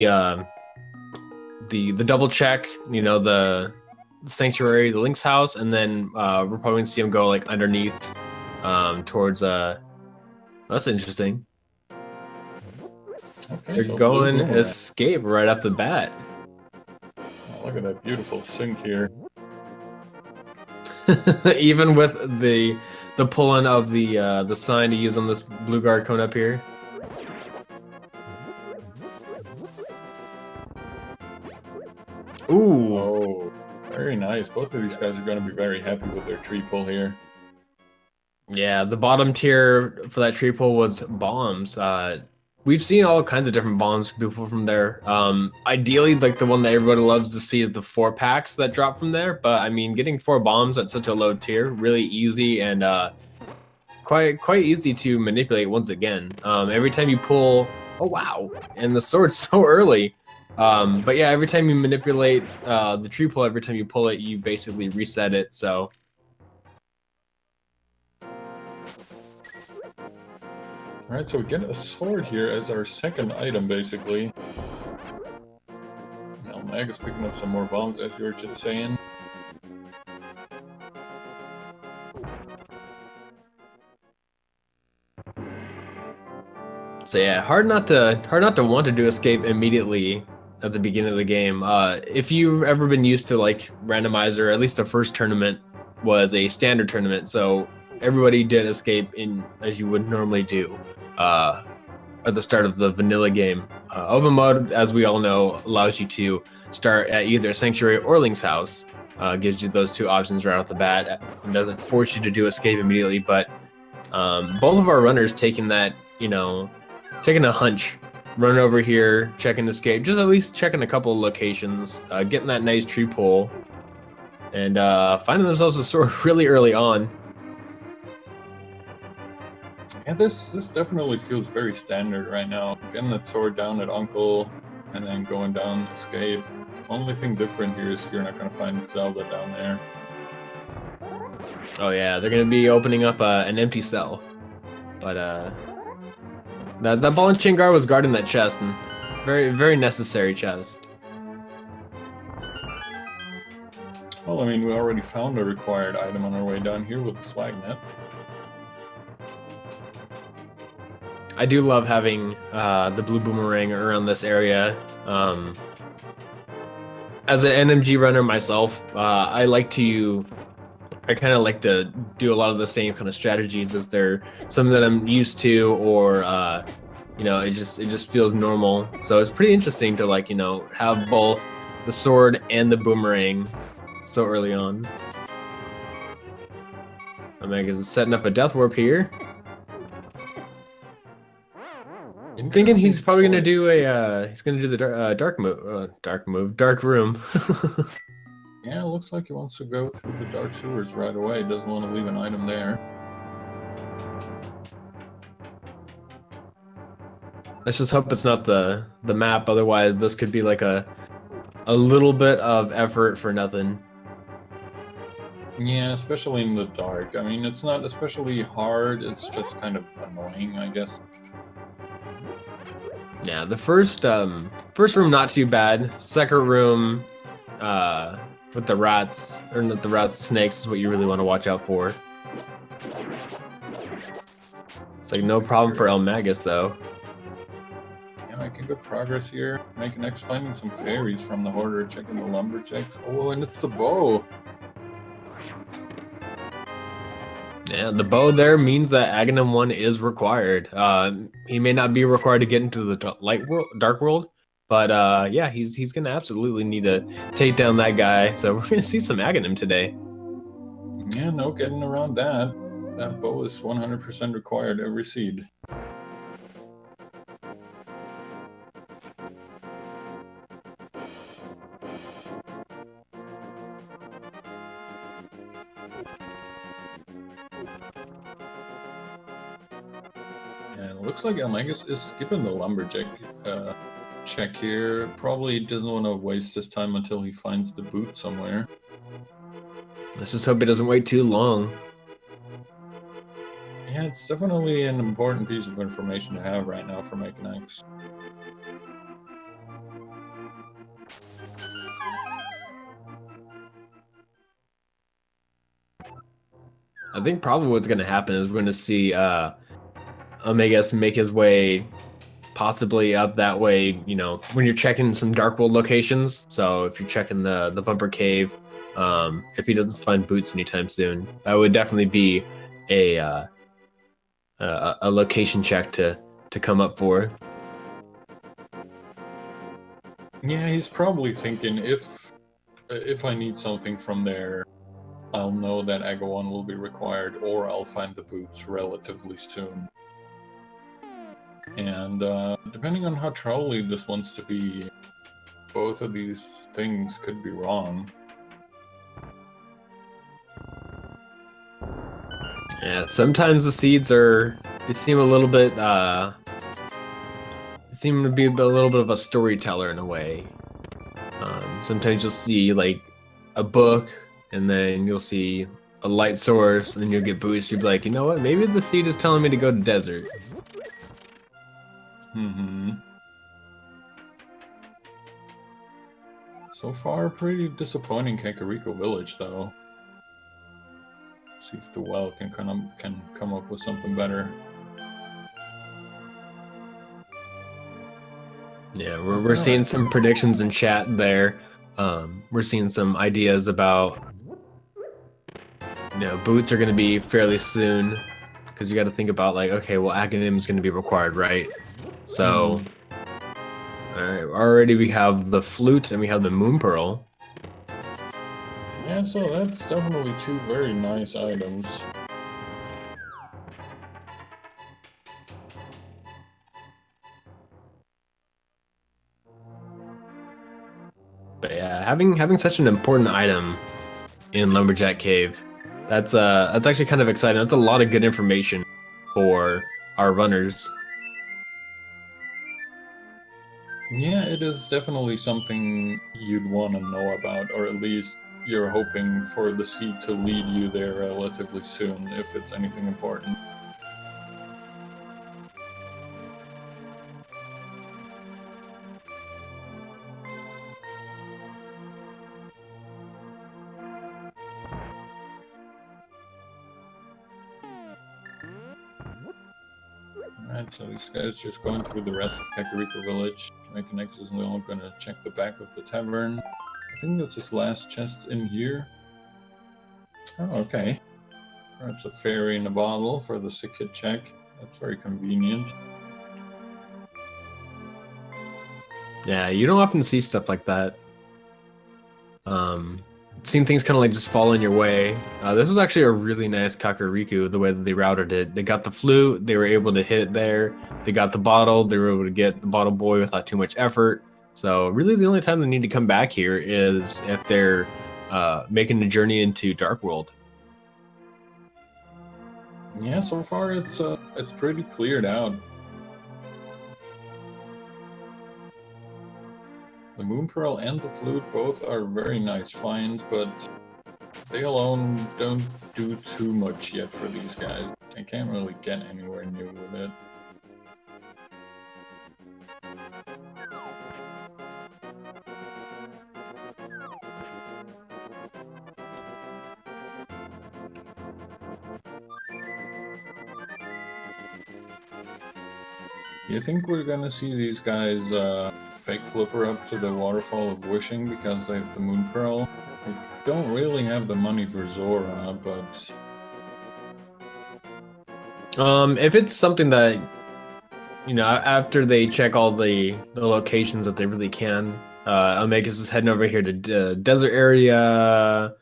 uh, the double check, you know, the sanctuary, the Link's house, and then we're probably gonna see him go like underneath towards that's interesting. Okay, They're so blue going boomerang. escape right off the bat. Oh, look at that beautiful sync here. Even with the pulling of the sign to use on this blue guard coming up here. Ooh. Oh, very nice. Both of these guys are going to be very happy with their tree pull here. Yeah, the bottom tier for that tree pull was bombs. We've seen all kinds of different bombs people from there. Ideally, like the one that everybody loves to see is the 4-packs that drop from there. But I mean, getting 4 bombs at such a low tier, really easy and quite easy to manipulate once again. Every time you pull, oh wow, and the sword's so early. But yeah, every time you manipulate the tree pull, every time you pull it, you basically reset it. So. Alright, so we get a sword here as our second item, basically. Now, Mag is picking up some more bombs, as you were just saying. So yeah, hard not to want to do escape immediately at the beginning of the game. If you've ever been used to like Randomizer, at least the first tournament was a standard tournament, so everybody did escape in as you would normally do at the start of the vanilla game. Open mode, as we all know, allows you to start at either Sanctuary or Link's house. Gives you those two options right off the bat. It doesn't force you to do escape immediately, but both of our runners taking that, you know, taking a hunch, running over here, checking escape, just at least checking a couple of locations, getting that nice tree pull, and finding themselves a sword really early on. Yeah, this definitely feels very standard right now. Getting that sword down at Uncle, and then going down escape. Only thing different here is you're not going to find Zelda down there. Oh yeah, they're gonna be opening up an empty cell, but that ball and chain guard was guarding that chest, and very necessary chest. Well, I mean, we already found a required item on our way down here with the swag net. I do love having the blue boomerang around this area. As an NMG runner myself, I kind of like to do a lot of the same kind of strategies as they're something that I'm used to, or you know, it just feels normal. So it's pretty interesting to like, you know, have both the sword and the boomerang so early on. eLmaGus is setting up a death warp here. I'm thinking he's probably gonna do a he's gonna do the dark room. Yeah, it looks like he wants to go through the dark sewers right away. Doesn't want to leave an item there. Let's just hope it's not the map, otherwise this could be like a little bit of effort for nothing. Yeah, especially in the dark. I mean, it's not especially hard, it's just kind of annoying, I guess. Yeah, the first room not too bad. Second room with the rats, or not the rats, the snakes is what you really want to watch out for. It's like no problem for eLmaGus though. Yeah, making good progress here. Makinx finding some fairies from the hoarder, checking the lumberjacks. Oh, and it's the bow. Yeah, the bow there means that Aghanim 1 is required. He may not be required to get into the dark world, but yeah, he's gonna absolutely need to take down that guy. So we're gonna see some Aghanim today. Yeah, no getting around that. That bow is 100% required every seed. And it looks like eLmaGus is skipping the lumberjack check here. Probably doesn't want to waste his time until he finds the boot somewhere. Let's just hope he doesn't wait too long. Yeah, it's definitely an important piece of information to have right now for Makinx. I think probably what's going to happen is we're going to see eLmaGus make his way possibly up that way, you know, when you're checking some Dark World locations. So if you're checking the Bumper Cave, if he doesn't find boots anytime soon, that would definitely be a location check to come up for. Yeah, he's probably thinking if I need something from there, I'll know that Agawan will be required, or I'll find the boots relatively soon. And depending on how trolly this wants to be, both of these things could be wrong. Yeah, sometimes the seeds they seem a little bit seem to be a little bit of a storyteller in a way. Sometimes you'll see like a book, and then you'll see a light source, and then you'll get boosts. You'll be like, you know what? Maybe the seed is telling me to go to desert. So far, pretty disappointing Kakariko Village, though. See if the well can come up with something better. Yeah, we're seeing some predictions in chat there. We're seeing some ideas about, you know, boots are going to be fairly soon, because you got to think about like, okay, well, Aghanim is going to be required, right? So, all right, already we have the flute and we have the moon pearl. Yeah, so that's definitely two very nice items. But yeah, having such an important item in Lumberjack Cave, that's actually kind of exciting. That's a lot of good information for our runners. Yeah, it is definitely something you'd want to know about, or at least you're hoping for the seed to lead you there relatively soon, if it's anything important. Alright, so these guys just going through the rest of Kakariko Village. Makinx is now going to check the back of the tavern. I think that's his last chest in here. Oh, okay. Perhaps a fairy in a bottle for the sick kid check. That's very convenient. Yeah, you don't often see stuff like that. Seeing things kind of like just fall in your way. This was actually a really nice Kakariko, the way that they routed it. They got the flute, they were able to hit it there. They got the bottle, they were able to get the bottle boy without too much effort. So really the only time they need to come back here is if they're making the journey into Dark World. Yeah, so far it's pretty cleared out. The Moon Pearl and the Flute both are very nice finds, but they alone don't do too much yet for these guys. They can't really get anywhere new with it. You think we're gonna see these guys fake flipper up to the Waterfall of Wishing because they have the Moon Pearl? They don't really have the money for Zora, but... If it's something that, you know, after they check all the locations that they really can, eLmaGus is heading over here to desert area.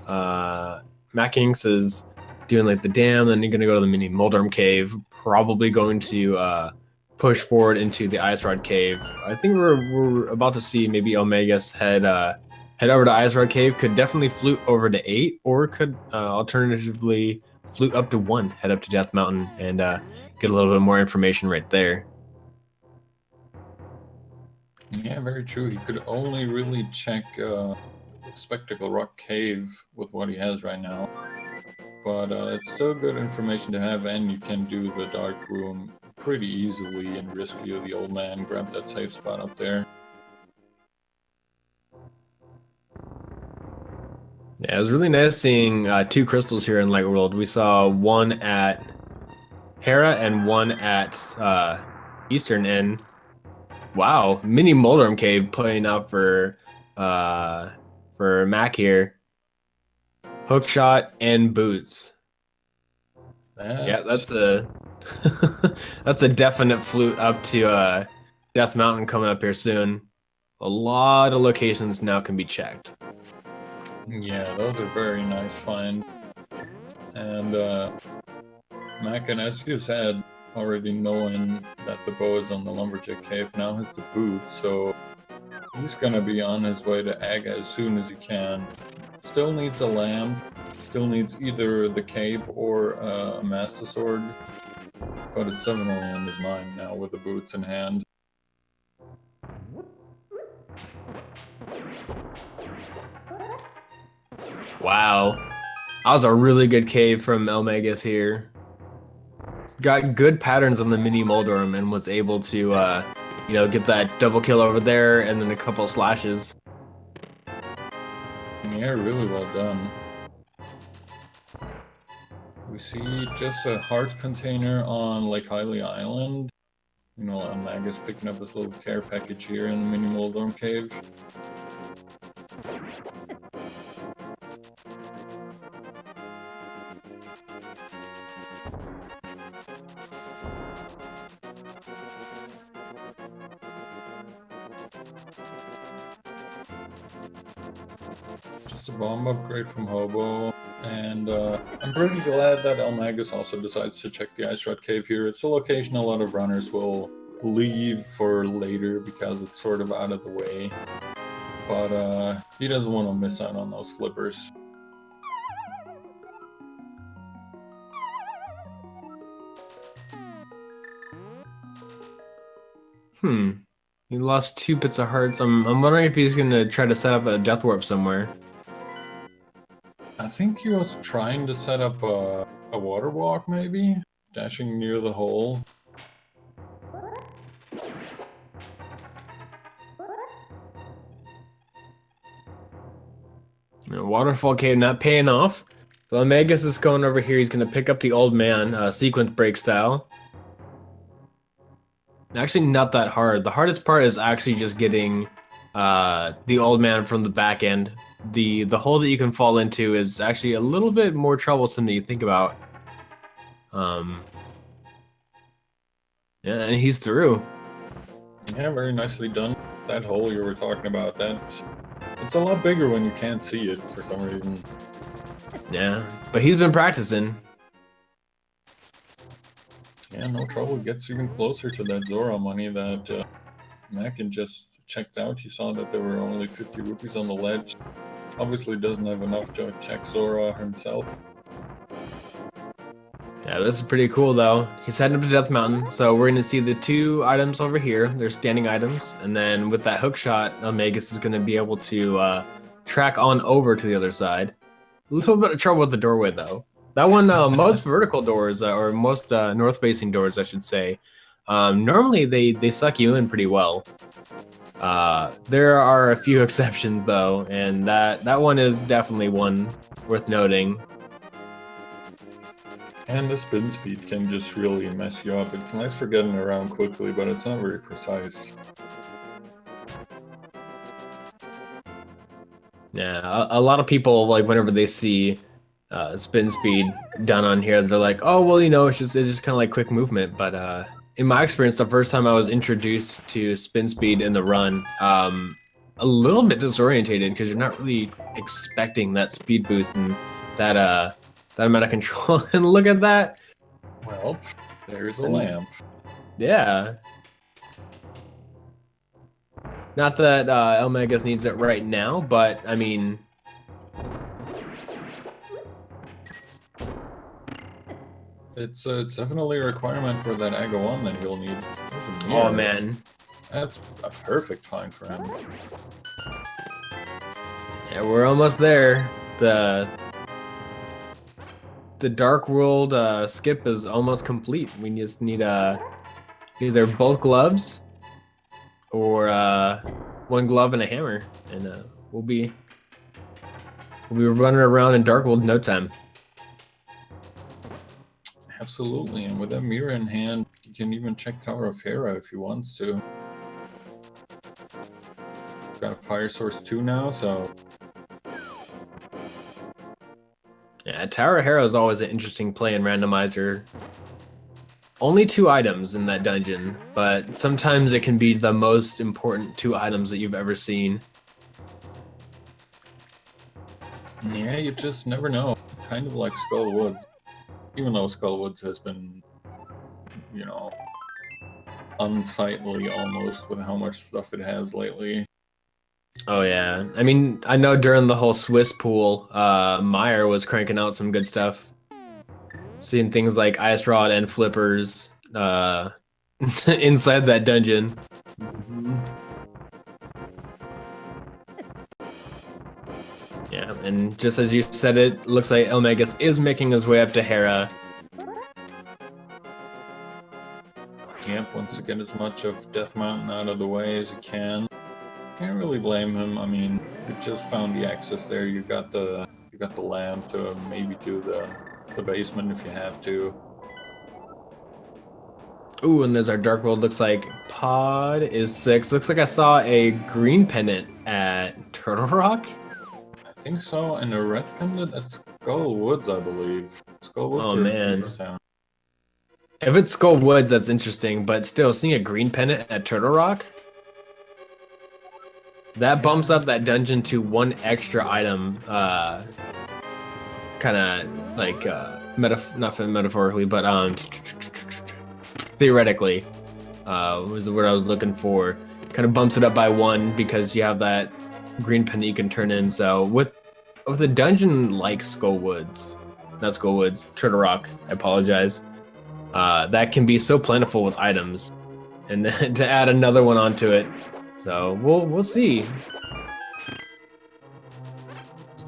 Makinx is doing like the dam, then you're gonna go to the mini Moldorm cave, probably going to push forward into the Ice Rod cave. I think we're about to see maybe eLmaGus head over to Ice Rod cave. Could definitely flute over to 8, or could alternatively flute up to 1, head up to Death Mountain, and get a little bit more information right there. Yeah, very true. He could only really check Spectacle Rock Cave with what he has right now. But it's still good information to have, and you can do the Dark Room pretty easily and rescue the old man, grab that safe spot up there. Yeah, it was really nice seeing 2 crystals here in Light World. We saw one at Hera and one at Eastern, and wow, mini Moldorm Cave playing up for Mac here. Hook shot and boots. Yeah, that's a that's a definite flute up to Death Mountain coming up here soon. A lot of locations now can be checked. Yeah, those are very nice finds. And Makin, as you said, already knowing that the bow is on the Lumberjack Cave, now has the boots, so he's gonna be on his way to Aga as soon as he can. Still needs a lamp, still needs either the cape or a Master Sword, but it's definitely on his mind now with the boots in hand. Wow, that was a really good cave from eLmaGus here. Got good patterns on the mini Moldorm and was able to, get that double kill over there and then a couple slashes. Yeah, really well done. We see just a heart container on Lake Hylia Island. You know, eLmaGus picking up this little care package here in the mini Moldorm Cave. Just a bomb upgrade from Hobo, and I'm pretty glad that eLmaGus also decides to check the Ice Rod Cave here. It's a location a lot of runners will leave for later because it's sort of out of the way, but he doesn't want to miss out on those flippers. He lost 2 bits of hearts. I'm wondering if he's gonna try to set up a death warp somewhere. I think he was trying to set up a water walk, maybe? Dashing near the hole. Waterfall cave not paying off. So eLmaGus is going over here. He's gonna pick up the old man, sequence break style. Actually, not that hard. The hardest part is actually just getting the old man from the back end. The hole that you can fall into is actually a little bit more troublesome than you think about. Yeah, and he's through. Yeah, very nicely done. That hole you were talking about, it's a lot bigger when you can't see it for some reason. Yeah, but he's been practicing. Yeah, no trouble. Gets even closer to that Zora money that Makin just checked out. He saw that there were only 50 rupees on the ledge. Obviously doesn't have enough to check Zora himself. Yeah, this is pretty cool though. He's heading up to Death Mountain, so we're gonna see the 2 items over here. They're standing items, and then with that hook shot, eLmaGus is gonna be able to track on over to the other side. A little bit of trouble with the doorway though. That one, most vertical doors, or most north-facing doors, I should say, normally they suck you in pretty well. There are a few exceptions though, and that one is definitely one worth noting. And the spin speed can just really mess you up. It's nice for getting around quickly, but it's not very precise. Yeah, a lot of people, like, whenever they see spin speed done on here, they're like, oh, well, it's just kind of like quick movement. But in my experience, the first time I was introduced to spin speed in the run, a little bit disorientated because you're not really expecting that speed boost and that amount of control. And look at that. Well, there's a lamp. Yeah. Not that eLmaGus needs it right now, but I mean, it's definitely a requirement for that Aga 1 that he'll need. Oh man, that's a perfect find for him. Yeah, we're almost there. The Dark World skip is almost complete. We just need either both gloves or 1 glove and a hammer, and we'll be We'll be running around in Dark World in no time. Absolutely, and with that mirror in hand, you can even check Tower of Hera if he wants to. Got a fire source too now, so... Yeah, Tower of Hera is always an interesting play in Randomizer. Only 2 items in that dungeon, but sometimes it can be the most important 2 items that you've ever seen. Yeah, you just never know. Kind of like Skull Woods. Even though Skull Woods has been, you know, unsightly almost with how much stuff it has lately. Oh yeah, I mean, I know during the whole Swiss pool, Meyer was cranking out some good stuff. Seeing things like Ice Rod and Flippers inside that dungeon. Mm-hmm. Yeah, and just as you said, it looks like eLmaGus is making his way up to Hera. Yep, wants to get as much of Death Mountain out of the way as he can. Can't really blame him. I mean, you just found the access there. You got the lamp to maybe do the basement if you have to. Ooh, and there's our Dark World. Looks like Pod is 6. Looks like I saw a green pendant at Turtle Rock. I think so, and a red pendant at Skull Woods, I believe. Skull Woods Oh or man. Town. If it's Skull Woods, that's interesting, but still, seeing a green pendant at Turtle Rock? That bumps up that dungeon to 1 extra item, kind of like, not metaphorically, but theoretically, was the word I was looking for. Kind of bumps it up by 1 because you have that green pendant you can turn in. So with a dungeon like Skull Woods, not Skull Woods, Turtle Rock, I apologize. That can be so plentiful with items, and then to add another one onto it. So we'll see.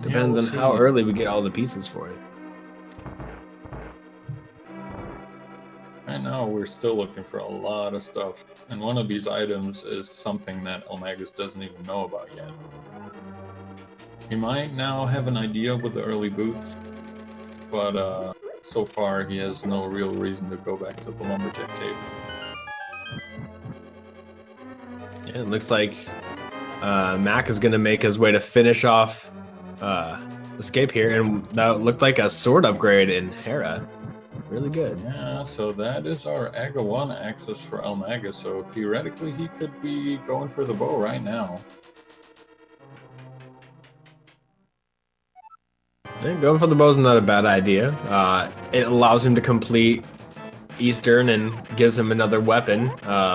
Depends on how early we get all the pieces for it. Right now, we're still looking for a lot of stuff, and one of these items is something that eLmaGus doesn't even know about yet. He might now have an idea with the early boots, but so far he has no real reason to go back to the Lumberjack Cave. Yeah, it looks like Mac is gonna make his way to finish off Escape here, and that looked like a sword upgrade in Hera. Really good. Yeah, so that is our Aga 1 access for eLmaGus, so theoretically he could be going for the bow right now. Yeah, going for the bow is not a bad idea. It allows him to complete Eastern and gives him another weapon,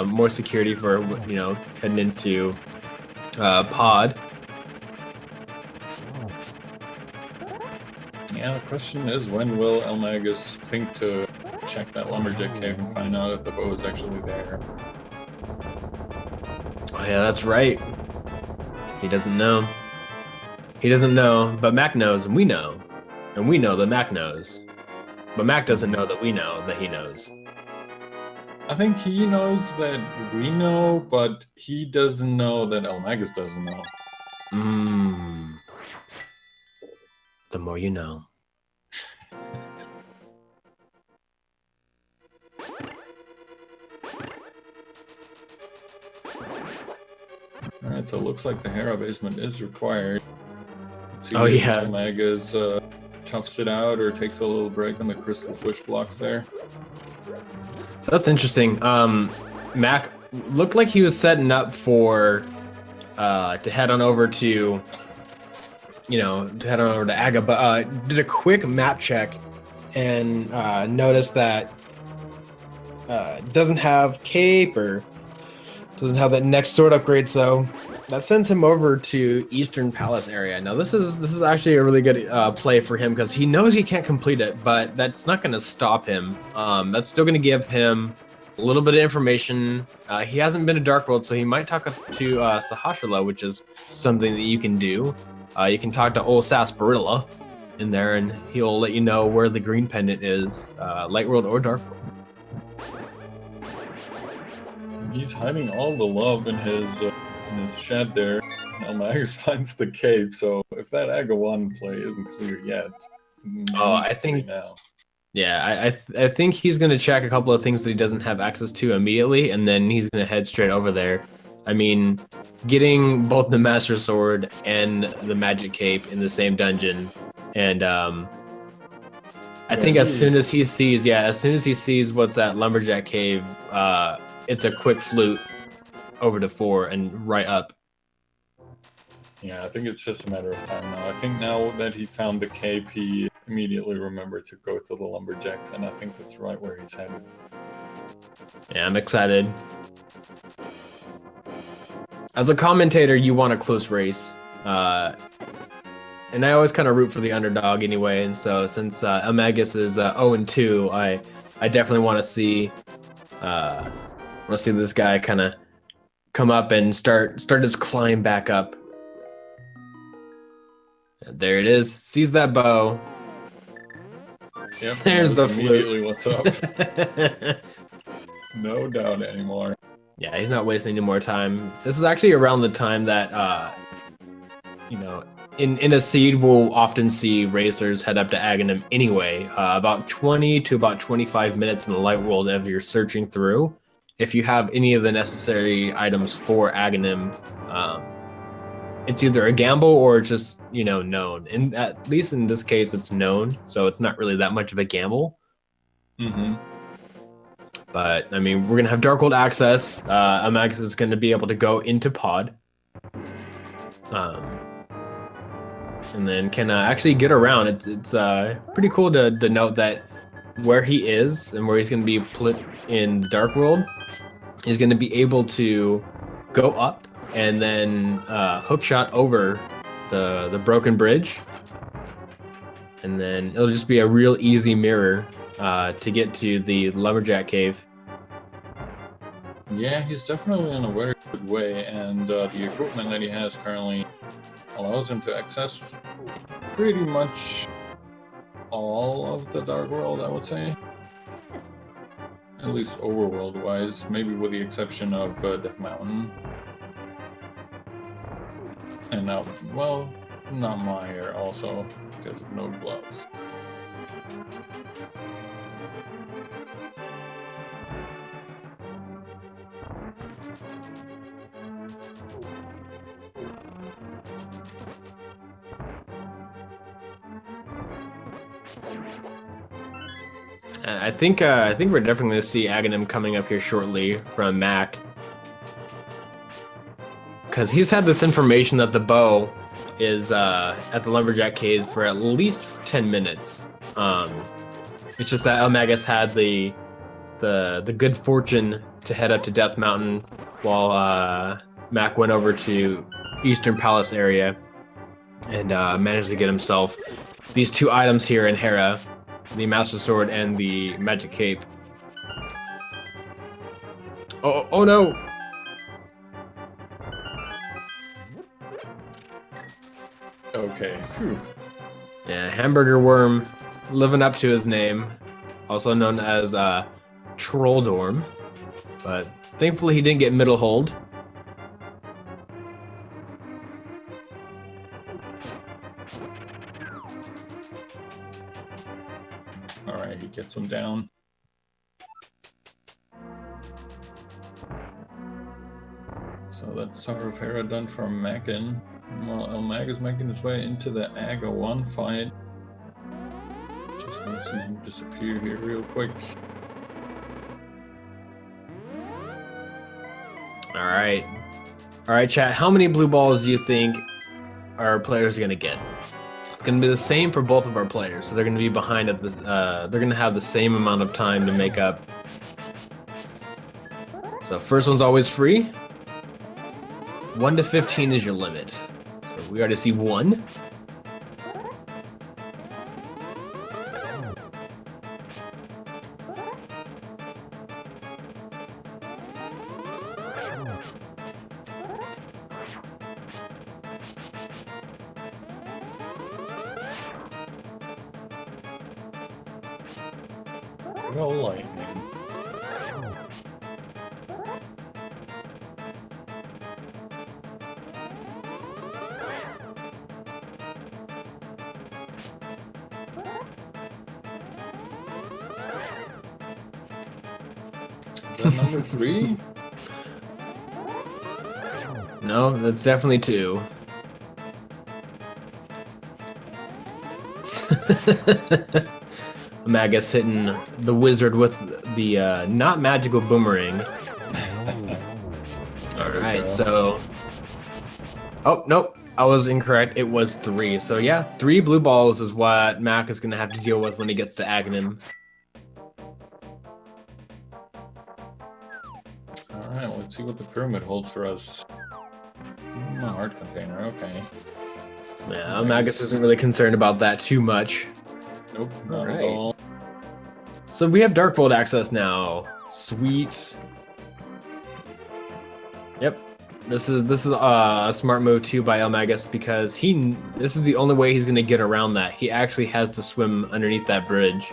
more security for, you know, heading into Pod. Yeah, the question is, when will eLmaGus think to check that Lumberjack Cave and find out if the bow is actually there? Oh yeah, that's right. He doesn't know. He doesn't know, but Mac knows, and we know. And we know that Mac knows. But Mac doesn't know that we know that he knows. I think he knows that we know, but he doesn't know that eLmaGus doesn't know. The more you know. Alright, so it looks like the Hera basement is required. Oh yeah. eLmaGus toughs it out or takes a little break on the crystal switch blocks there. So that's interesting. Mac looked like he was setting up for to head on over to, you know, Aga, but did a quick map check and noticed that doesn't have cape or doesn't have that next sword upgrade, so that sends him over to Eastern Palace area. Now this is actually a really good play for him because he knows he can't complete it, but that's not going to stop him. That's still going to give him a little bit of information. He hasn't been to Dark World, so he might talk to Sahasrahla, which is something that you can do. You can talk to old Sarsaparilla in there, and he'll let you know where the green pendant is, Light World or Dark World. He's hiding all the love in his in his shed there. eLmaGus finds the cape, so if that AGA 1 play isn't clear yet, I think now. Yeah, I think he's gonna check a couple of things that he doesn't have access to immediately, and then he's gonna head straight over there. I mean, getting both the Master Sword and the Magic Cape in the same dungeon, and I think as soon as he sees what's at Lumberjack Cave, it's a quick flute over to 4 and right up. Yeah, I think it's just a matter of time now. I think now that he found the cape, he immediately remembered to go to the Lumberjacks, and I think that's right where he's headed. Yeah, I'm excited. As a commentator, you want a close race. And I always kind of root for the underdog anyway, and so since eLmaGus is 0-2, I definitely want to see this guy kind of come up and start his climb back up. And there it is. Sees that bow. Yep. There's the immediately what's up. No doubt anymore. Yeah, he's not wasting any more time. This is actually around the time that in a seed, we'll often see racers head up to Aghanim anyway. About 20 to about 25 minutes in the light world if you're searching through. If you have any of the necessary items for Aghanim, it's either a gamble or just, known. And at least in this case, it's known, so it's not really that much of a gamble. Mm-hmm. But, I mean, we're going to have Darkworld access. eLmaGus is going to be able to go into pod. And then can actually get around. It's pretty cool to note that where he is and where he's going to be put in the Dark World, he's going to be able to go up and then hookshot over the broken bridge, and then it'll just be a real easy mirror to get to the Lumberjack Cave. Yeah, he's definitely in a very good way, and the equipment that he has currently allows him to access pretty much all of the Dark World, I would say. At least overworld-wise, maybe with the exception of Death Mountain. And now, well, not Mire also, because of no gloves. I think we're definitely going to see Aghanim coming up here shortly from Mac, because he's had this information that the bow is at the Lumberjack Cave for at least 10 minutes. It's just that eLmaGus had the good fortune to head up to Death Mountain while Mac went over to Eastern Palace area and managed to get himself these 2 items here in Hera. The Master Sword and the Magic Cape. Oh no! Okay. Whew. Yeah, Hamburger Worm living up to his name, also known as Trolldorm. But thankfully he didn't get middle hold. Alright, he gets him down. So that's Tower of Hera done for Makin. While eLmaGus making his way into the AGA 1 fight. Just gonna see him disappear here real quick. Alright, chat. How many blue balls do you think our players are gonna get? It's gonna be the same for both of our players, so they're gonna be behind at this. They're gonna have the same amount of time to make up. So first one's always free. 1 to 15 is your limit. So we already see 1. Good old lightning. that number 3? No, that's definitely 2. eLmaGus hitting the wizard with the not magical boomerang. Alright, so... Oh, nope. I was incorrect. It was 3. So yeah, 3 blue balls is what Mac is going to have to deal with when he gets to Aghanim. Alright, let's see what the pyramid holds for us. A heart container, okay. Yeah, eLmaGus isn't really concerned about that too much. Nope, not at all. So we have Dark Vault access now. Sweet. Yep. This is a smart move too by eLmaGus because this is the only way he's gonna get around that. He actually has to swim underneath that bridge.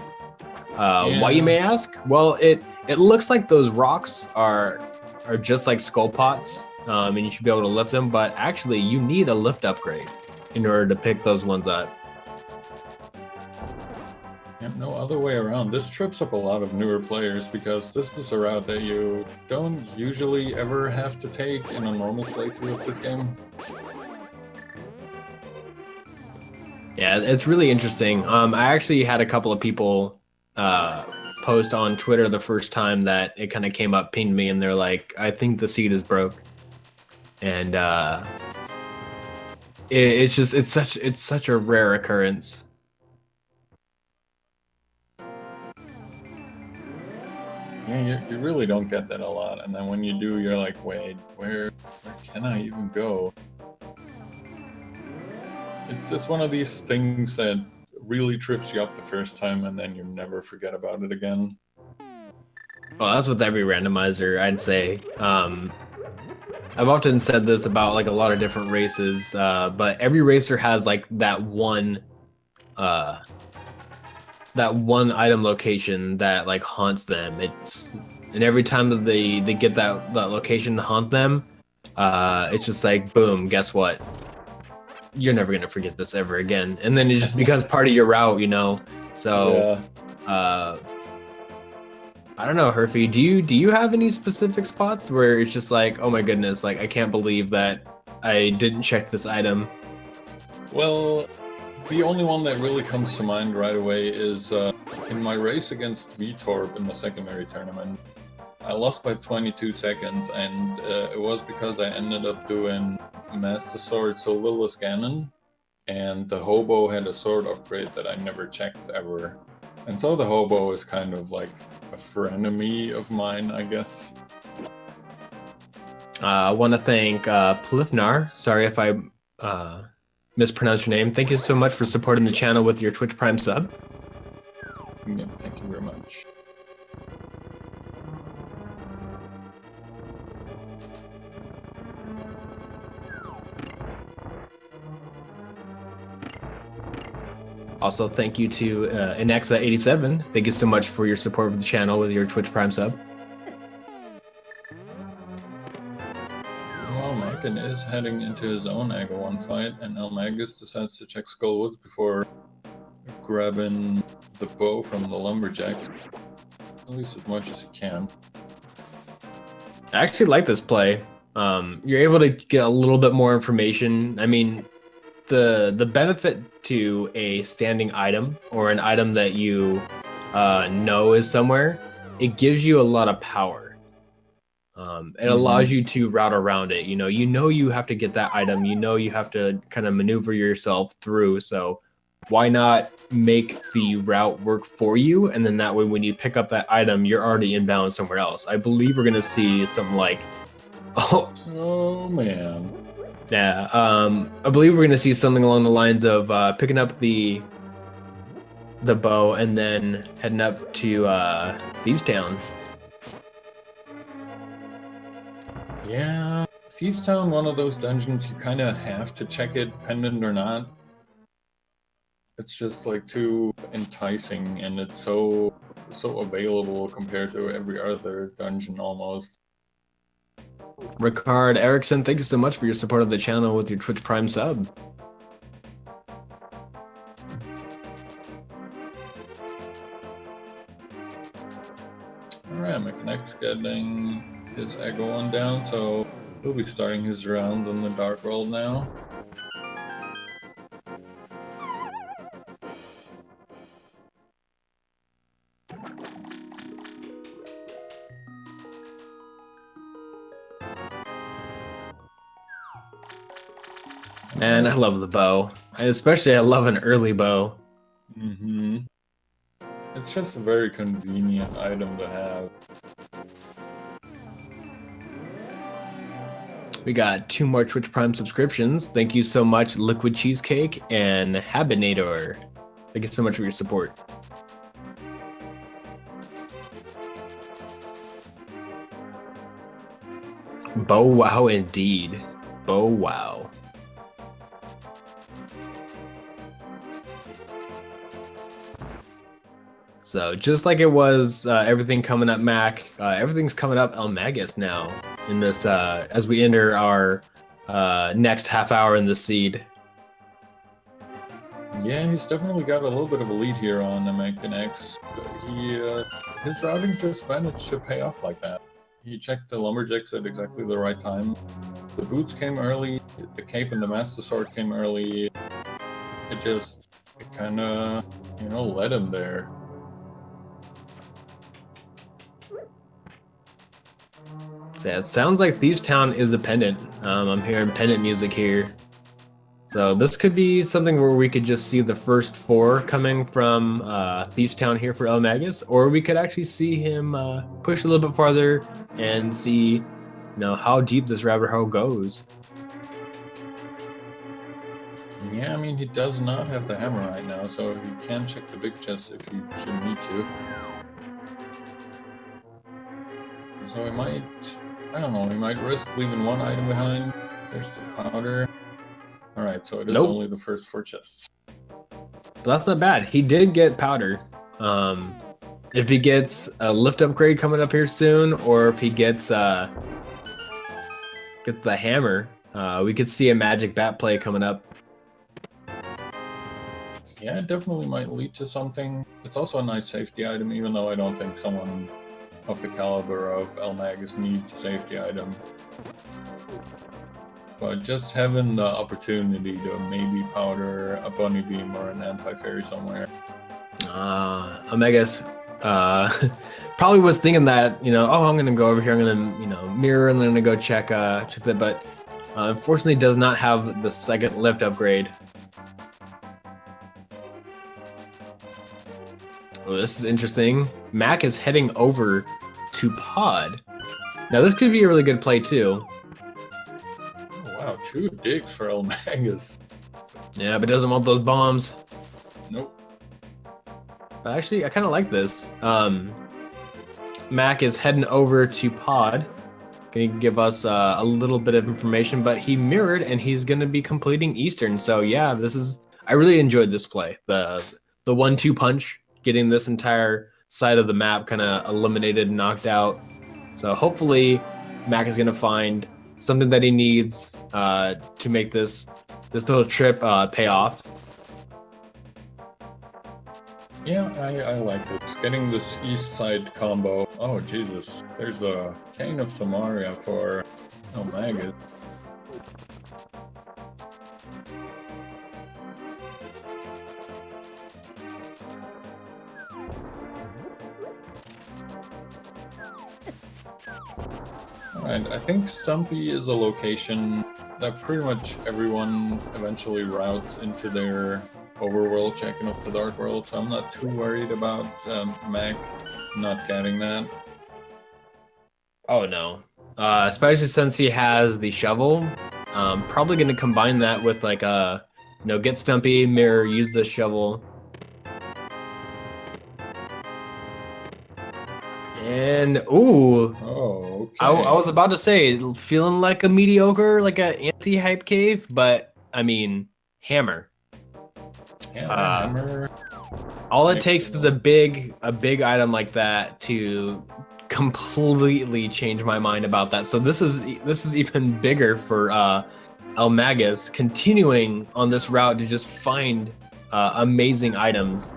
Why, you may ask? Well, it looks like those rocks are just like skull pots, and you should be able to lift them. But actually, you need a lift upgrade in order to pick those ones up. Yep, no other way around. This trips up a lot of newer players because this is a route that you don't usually ever have to take in a normal playthrough of this game. Yeah, it's really interesting. I actually had a couple of people post on Twitter the first time that it kind of came up, pinged me, and they're like, "I think the seed is broke," and it's such a rare occurrence. Yeah, you really don't get that a lot, and then when you do, you're like, wait, where can I even go? It's one of these things that really trips you up the first time, and then you never forget about it again. Well, that's with every randomizer, I'd say. I've often said this about like a lot of different races, but every racer has like that one item location that like haunts them. And every time that they get that location to haunt them, it's just like, boom, guess what? You're never gonna forget this ever again. And then it just becomes part of your route, you know. So yeah. I don't know, Herfy, do you have any specific spots where it's just like, oh my goodness, like I can't believe that I didn't check this item? Well, the only one that really comes to mind right away is in my race against Vitorb in the secondary tournament. I lost by 22 seconds, and it was because I ended up doing Master Sword Silverless Ganon, and the Hobo had a sword upgrade that I never checked ever. And so the Hobo is kind of like a frenemy of mine, I guess. I want to thank Plithnar. Sorry if I mispronounced your name. Thank you so much for supporting the channel with your Twitch Prime sub. Yeah, thank you very much. Also, thank you to Inexa87. Thank you so much for your support of the channel with your Twitch Prime sub. Well, Makin is heading into his own Aga 1 fight, and eLmaGus decides to check Skullwoods before grabbing the bow from the lumberjacks. At least as much as he can. I actually like this play. You're able to get a little bit more information. I mean, the benefit to a standing item or an item that you know is somewhere, it gives you a lot of power. It allows you to route around it. You know you have to get that item. You know you have to kind of maneuver yourself through. So why not make the route work for you? And then that way, when you pick up that item, you're already inbound somewhere else. I believe we're gonna see something like, oh man. Yeah, I believe we're gonna see something along the lines of picking up the bow and then heading up to Thieves Town. Yeah, Thieves Town, one of those dungeons you kind of have to check it, pendant or not. It's just like too enticing, and it's so available compared to every other dungeon almost. Ricard Erickson, thank you so much for your support of the channel with your Twitch Prime sub. Alright, yeah, Makinx getting his Ego one down, so he'll be starting his rounds on the Dark World now. Man, I love the bow. Especially I love an early bow. Mm-hmm. It's just a very convenient item to have. We got 2 more Twitch Prime subscriptions. Thank you so much, Liquid Cheesecake and Habinator. Thank you so much for your support. Bow wow indeed. Bow wow. So just like it was everything coming up Mac, everything's coming up eLmaGus now in this as we enter our next half hour in the seed. Yeah, he's definitely got a little bit of a lead here on the Makinx. His routing just managed to pay off like that. He checked the lumberjacks at exactly the right time. The boots came early, the cape and the master sword came early. It kind of, led him there. So yeah, it sounds like Thieves Town is a pendant. I'm hearing pendant music here. So this could be something where we could just see the first 4 coming from Thieves Town here for eLmaGus, or we could actually see him push a little bit farther and see, how deep this rabbit hole goes. Yeah, I mean, he does not have the hammer right now, so he can check the big chest if he should need to. So he might, I don't know, he might risk leaving 1 item behind. There's the powder. Alright, so it is only the first 4 chests. But that's not bad. He did get powder. If he gets a lift upgrade coming up here soon, or if he gets the hammer, we could see a magic bat play coming up. Yeah, it definitely might lead to something. It's also a nice safety item, even though I don't think someone of the caliber of eLmaGus needs a safety item. But just having the opportunity to maybe powder a bunny beam or an anti-fairy somewhere. eLmaGus probably was thinking that, I'm gonna go over here, I'm gonna, mirror, and I'm gonna go check that, but unfortunately does not have the second lift upgrade. Oh, this is interesting. Mac is heading over to Pod. Now this could be a really good play too. Oh, wow, 2 digs for eLmaGus. Yeah, but doesn't want those bombs. Nope. But actually, I kind of like this. Mac is heading over to Pod. Gonna give us a little bit of information, but he mirrored and he's gonna be completing Eastern. So yeah, I really enjoyed this play. The 1-2 punch, getting this entire side of the map kind of eliminated and knocked out. So hopefully Mac is gonna find something that he needs to make this little trip pay off. Yeah, I like this. Getting this east side combo. Oh, Jesus. There's a Cane of Samaria for eLmaGus. Alright, I think Stumpy is a location that pretty much everyone eventually routes into their overworld checking of the Dark World, so I'm not too worried about Mac not getting that. Oh no. Especially since he has the shovel. Probably going to combine that with like get Stumpy, mirror, use the shovel. And ooh. Oh, okay. I was about to say, feeling like a mediocre, like an anti-hype cave, but I mean, hammer. Yeah, hammer. All it takes is a big item like that to completely change my mind about that. So this is even bigger for eLmaGus, continuing on this route to just find amazing items.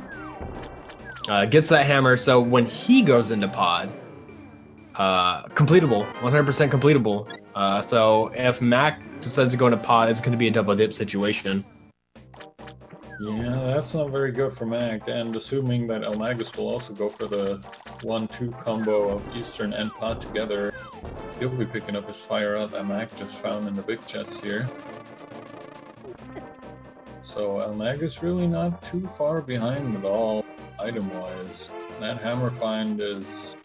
Gets that hammer, so when he goes into Pod, completable, 100% completable. So if Mac decides to go into pod, it's going to be a double dip situation. Yeah, that's not very good for Mac, and assuming that eLmaGus will also go for the 1-2 combo of Eastern and pod together, he'll be picking up his fire out that Mac just found in the big chest here. So eLmaGus really not too far behind at all, item-wise. That hammer find is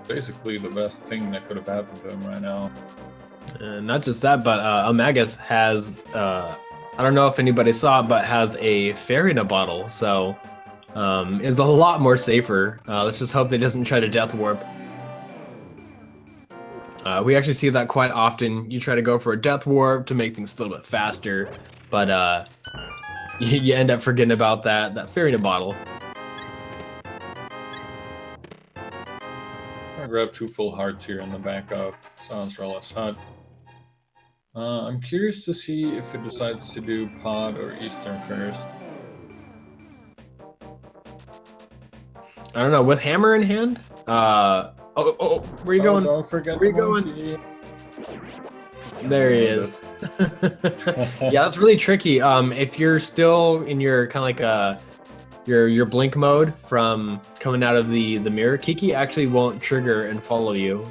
basically the best thing that could have happened to him right now. Not just that, but eLmaGus has, I don't know if anybody saw it, but has a fairy in a bottle, so is a lot more safer. Let's just hope that he doesn't try to death warp. We actually see that quite often. You try to go for a death warp to make things a little bit faster, but you end up forgetting about that fairy in a bottle. I grab 2 full hearts here in the back of Sazrala's hut. I'm curious to see if it decides to do pod or Eastern first. I don't know, with hammer in hand? Where you going? Don't forget Where you going? There he is. Yeah, that's really tricky. If you're still in your kind of like your blink mode from coming out of the mirror, Kiki actually won't trigger and follow you.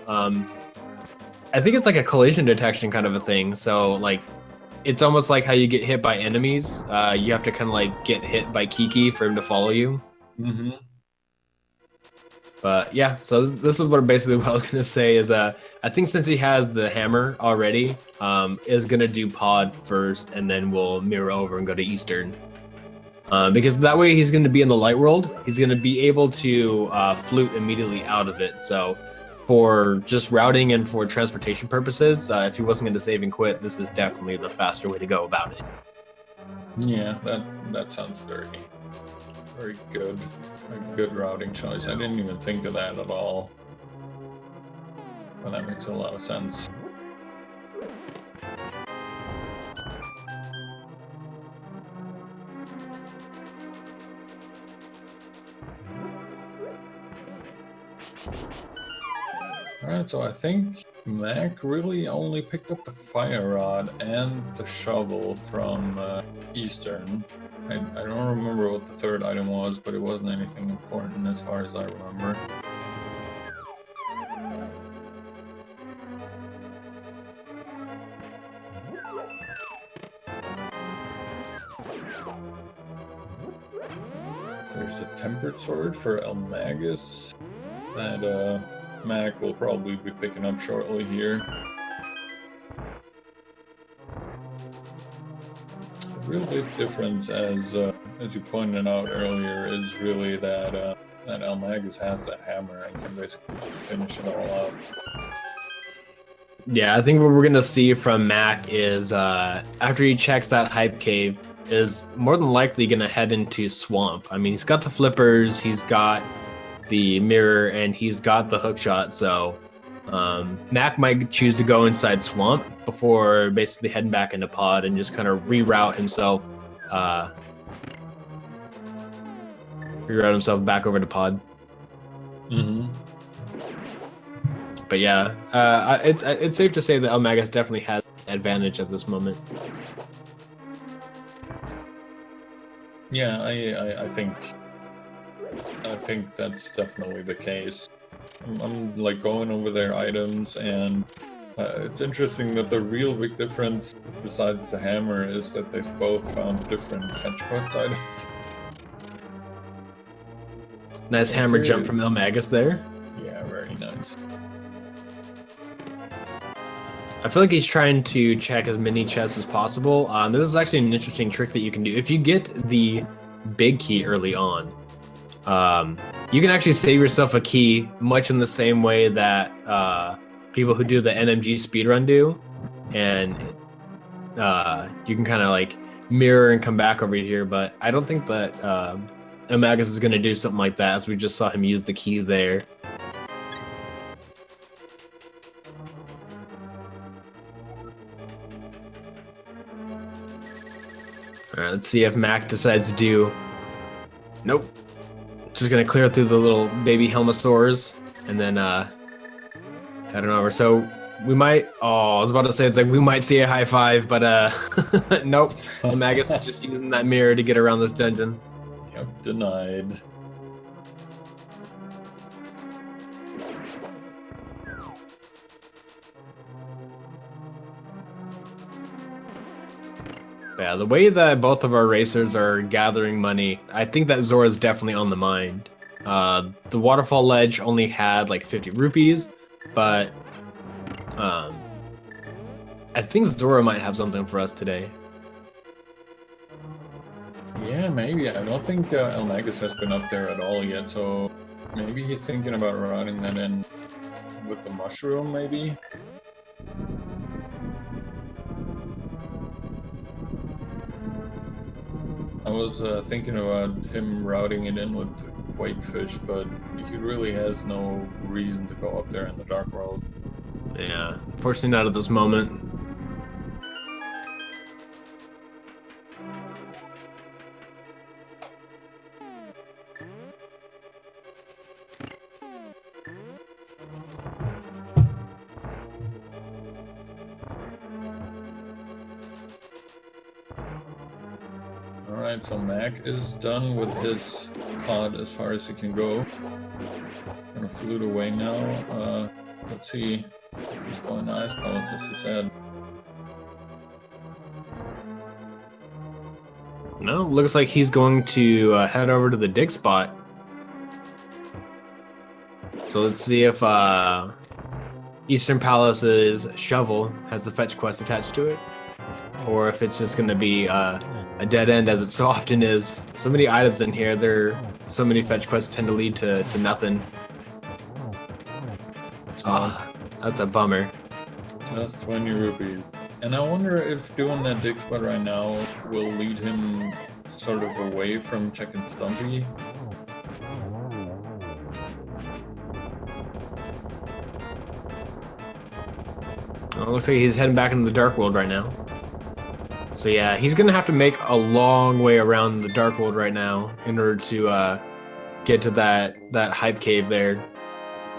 I think it's like a collision detection kind of a thing. So like, it's almost like how you get hit by enemies. You have to kind of like get hit by Kiki for him to follow you. Mm-hmm. But yeah, so this is basically what I was gonna say is I think since he has the hammer already, is gonna do pod first, and then we'll mirror over and go to Eastern. Because that way he's gonna be in the light world. He's gonna be able to flute immediately out of it. So for just routing and for transportation purposes, if he wasn't gonna save and quit, this is definitely the faster way to go about it. Yeah, that sounds very good. A good routing choice. I didn't even think of that at all. But that makes a lot of sense. Alright, so I think Mac really only picked up the fire rod and the shovel from Eastern. I don't remember what the third item was, but it wasn't anything important as far as I remember. There's a tempered sword for eLmaGus that Mac will probably be picking up shortly here. The real big difference, as you pointed out earlier, is really that that eLmaGus has that hammer and can basically just finish it all up. Yeah, I think what we're gonna see from Mac is after he checks that hype cave, is more than likely gonna head into swamp. I mean, he's got the flippers, he's got the mirror, and he's got the hook shot. So Mac might choose to go inside swamp before basically heading back into pod and just kind of reroute himself back over to pod. Mm-hmm. But yeah, it's safe to say that eLmaGus definitely has advantage at this moment. Yeah, I think that's definitely the case. I'm like going over their items, and it's interesting that the real big difference, besides the hammer, is that they've both found different fetch quest items. Nice hammer jump from eLmaGus there. Yeah, very nice. I feel like he's trying to check as many chests as possible. This is actually an interesting trick that you can do. If you get the big key early on, you can actually save yourself a key, much in the same way that people who do the NMG speedrun do. And you can kind of like mirror and come back over here, but I don't think that eLmaGus is going to do something like that, as we just saw him use the key there. All right, let's see if Mac decides to do... Nope. Just gonna clear through the little baby Helmosaurs, and then heading over. So we might. Oh, I was about to say it's like we might see a high five, but nope. eLmaGus is just using that mirror to get around this dungeon. Yep, denied. Yeah, the way that both of our racers are gathering money, I think that Zora's definitely on the mind. The waterfall ledge only had like 50 rupees, but I think Zora might have something for us today. Yeah, maybe. I don't think eLmaGus has been up there at all yet, so maybe he's thinking about routing that in with the mushroom, maybe? I was thinking about him routing it in with the Quakefish, but he really has no reason to go up there in the Dark World. Yeah, unfortunately not at this moment. Alright, so Mac is done with his pod as far as he can go. Gonna flute away now. Let's see if he's going to Ice Palace, as he said. No, looks like he's going to head over to the dig spot. So let's see if Eastern Palace's shovel has the fetch quest attached to it, or if it's just going to be a dead end, as it so often is. So many items in here. So many fetch quests tend to lead to nothing. That's a bummer. Just 20 rupees. And I wonder if doing that dig spot right now will lead him sort of away from checking Stumpy. Well, it looks like he's heading back into the Dark World right now. So yeah, he's gonna have to make a long way around the Dark World right now in order to get to that hype cave there.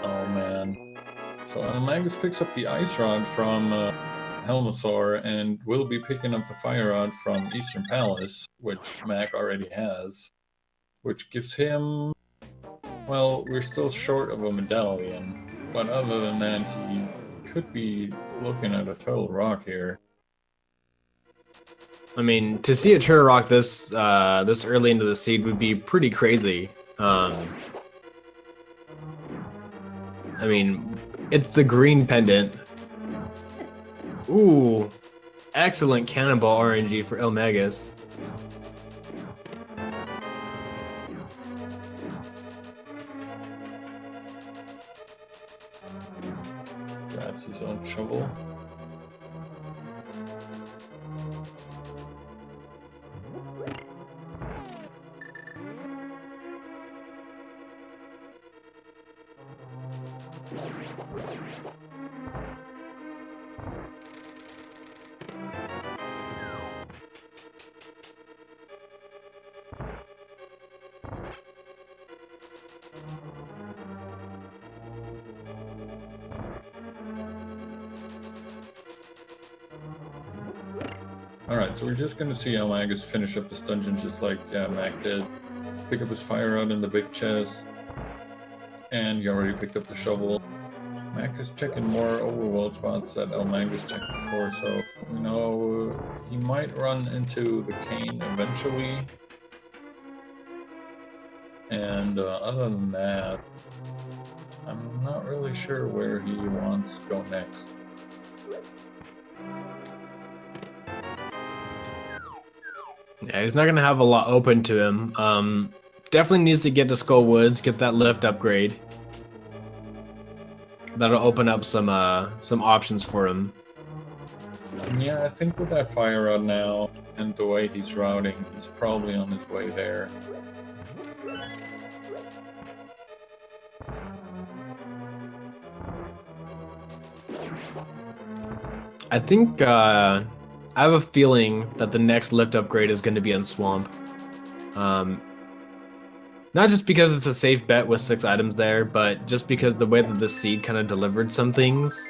Oh man. So eLmaGus picks up the Ice Rod from Helmasaur and will be picking up the Fire Rod from Eastern Palace, which Mac already has. Which gives him... Well, we're still short of a medallion, but other than that, he could be looking at a Turtle Rock here. I mean, to see a Turtle Rock this early into the seed would be pretty crazy. I mean, it's the green pendant. Ooh, excellent cannonball RNG for eLmaGus. Grabs his own shovel. Alright, so we're just gonna see eLmaGus finish up this dungeon just like Mac did. Pick up his fire out in the big chest. And he already picked up the shovel. Mac is checking more overworld spots that eLmaGus checked before, so, you know, he might run into the cane eventually. And other than that, I'm not really sure where he wants to go next. Yeah, he's not gonna have a lot open to him. Definitely needs to get to Skull Woods, get that lift upgrade. That'll open up some options for him. Yeah, I think with that fire rod now and the way he's routing, he's probably on his way there. I think I have a feeling that the next lift upgrade is going to be in Swamp. Not just because it's a safe bet with 6 items there, but just because the way that the seed kind of delivered some things,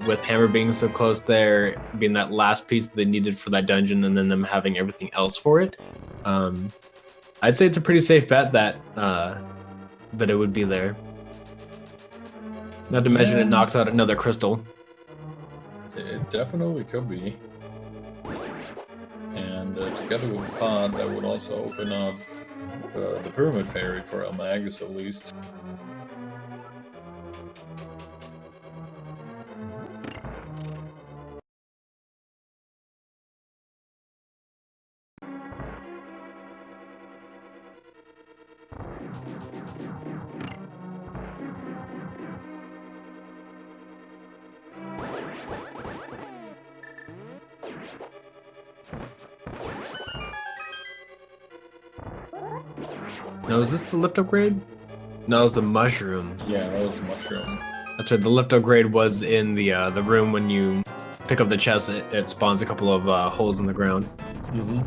with Hammer being so close there, being that last piece that they needed for that dungeon, and then them having everything else for it. I'd say it's a pretty safe bet that it would be there. Not to mention it knocks out another crystal. It definitely could be. And together with the pod, that would also open up the Pyramid Fairy for eLmaGus at least. Now, is this the lift upgrade? No, it was the mushroom. Yeah, that was the mushroom. That's right. The lift upgrade was in the room. When you pick up the chest, it spawns a couple of holes in the ground. Mm-hmm.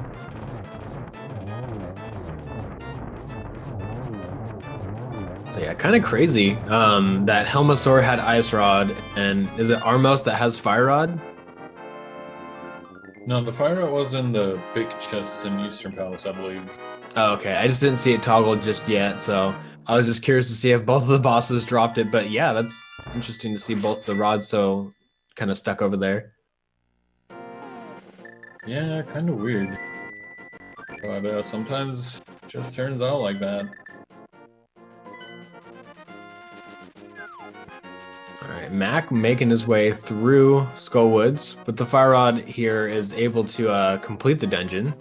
So yeah, kind of crazy. That Helmasaur had Ice Rod, and is it Armos that has Fire Rod? No, the Fire Rod was in the big chest in Eastern Palace, I believe. Oh, okay. I just didn't see it toggle just yet, so I was just curious to see if both of the bosses dropped it. But yeah, that's interesting to see both the rods so kind of stuck over there. Yeah, kind of weird. But sometimes it just turns out like that. Alright, Mac making his way through Skullwoods, but the Fire Rod here is able to complete the dungeon.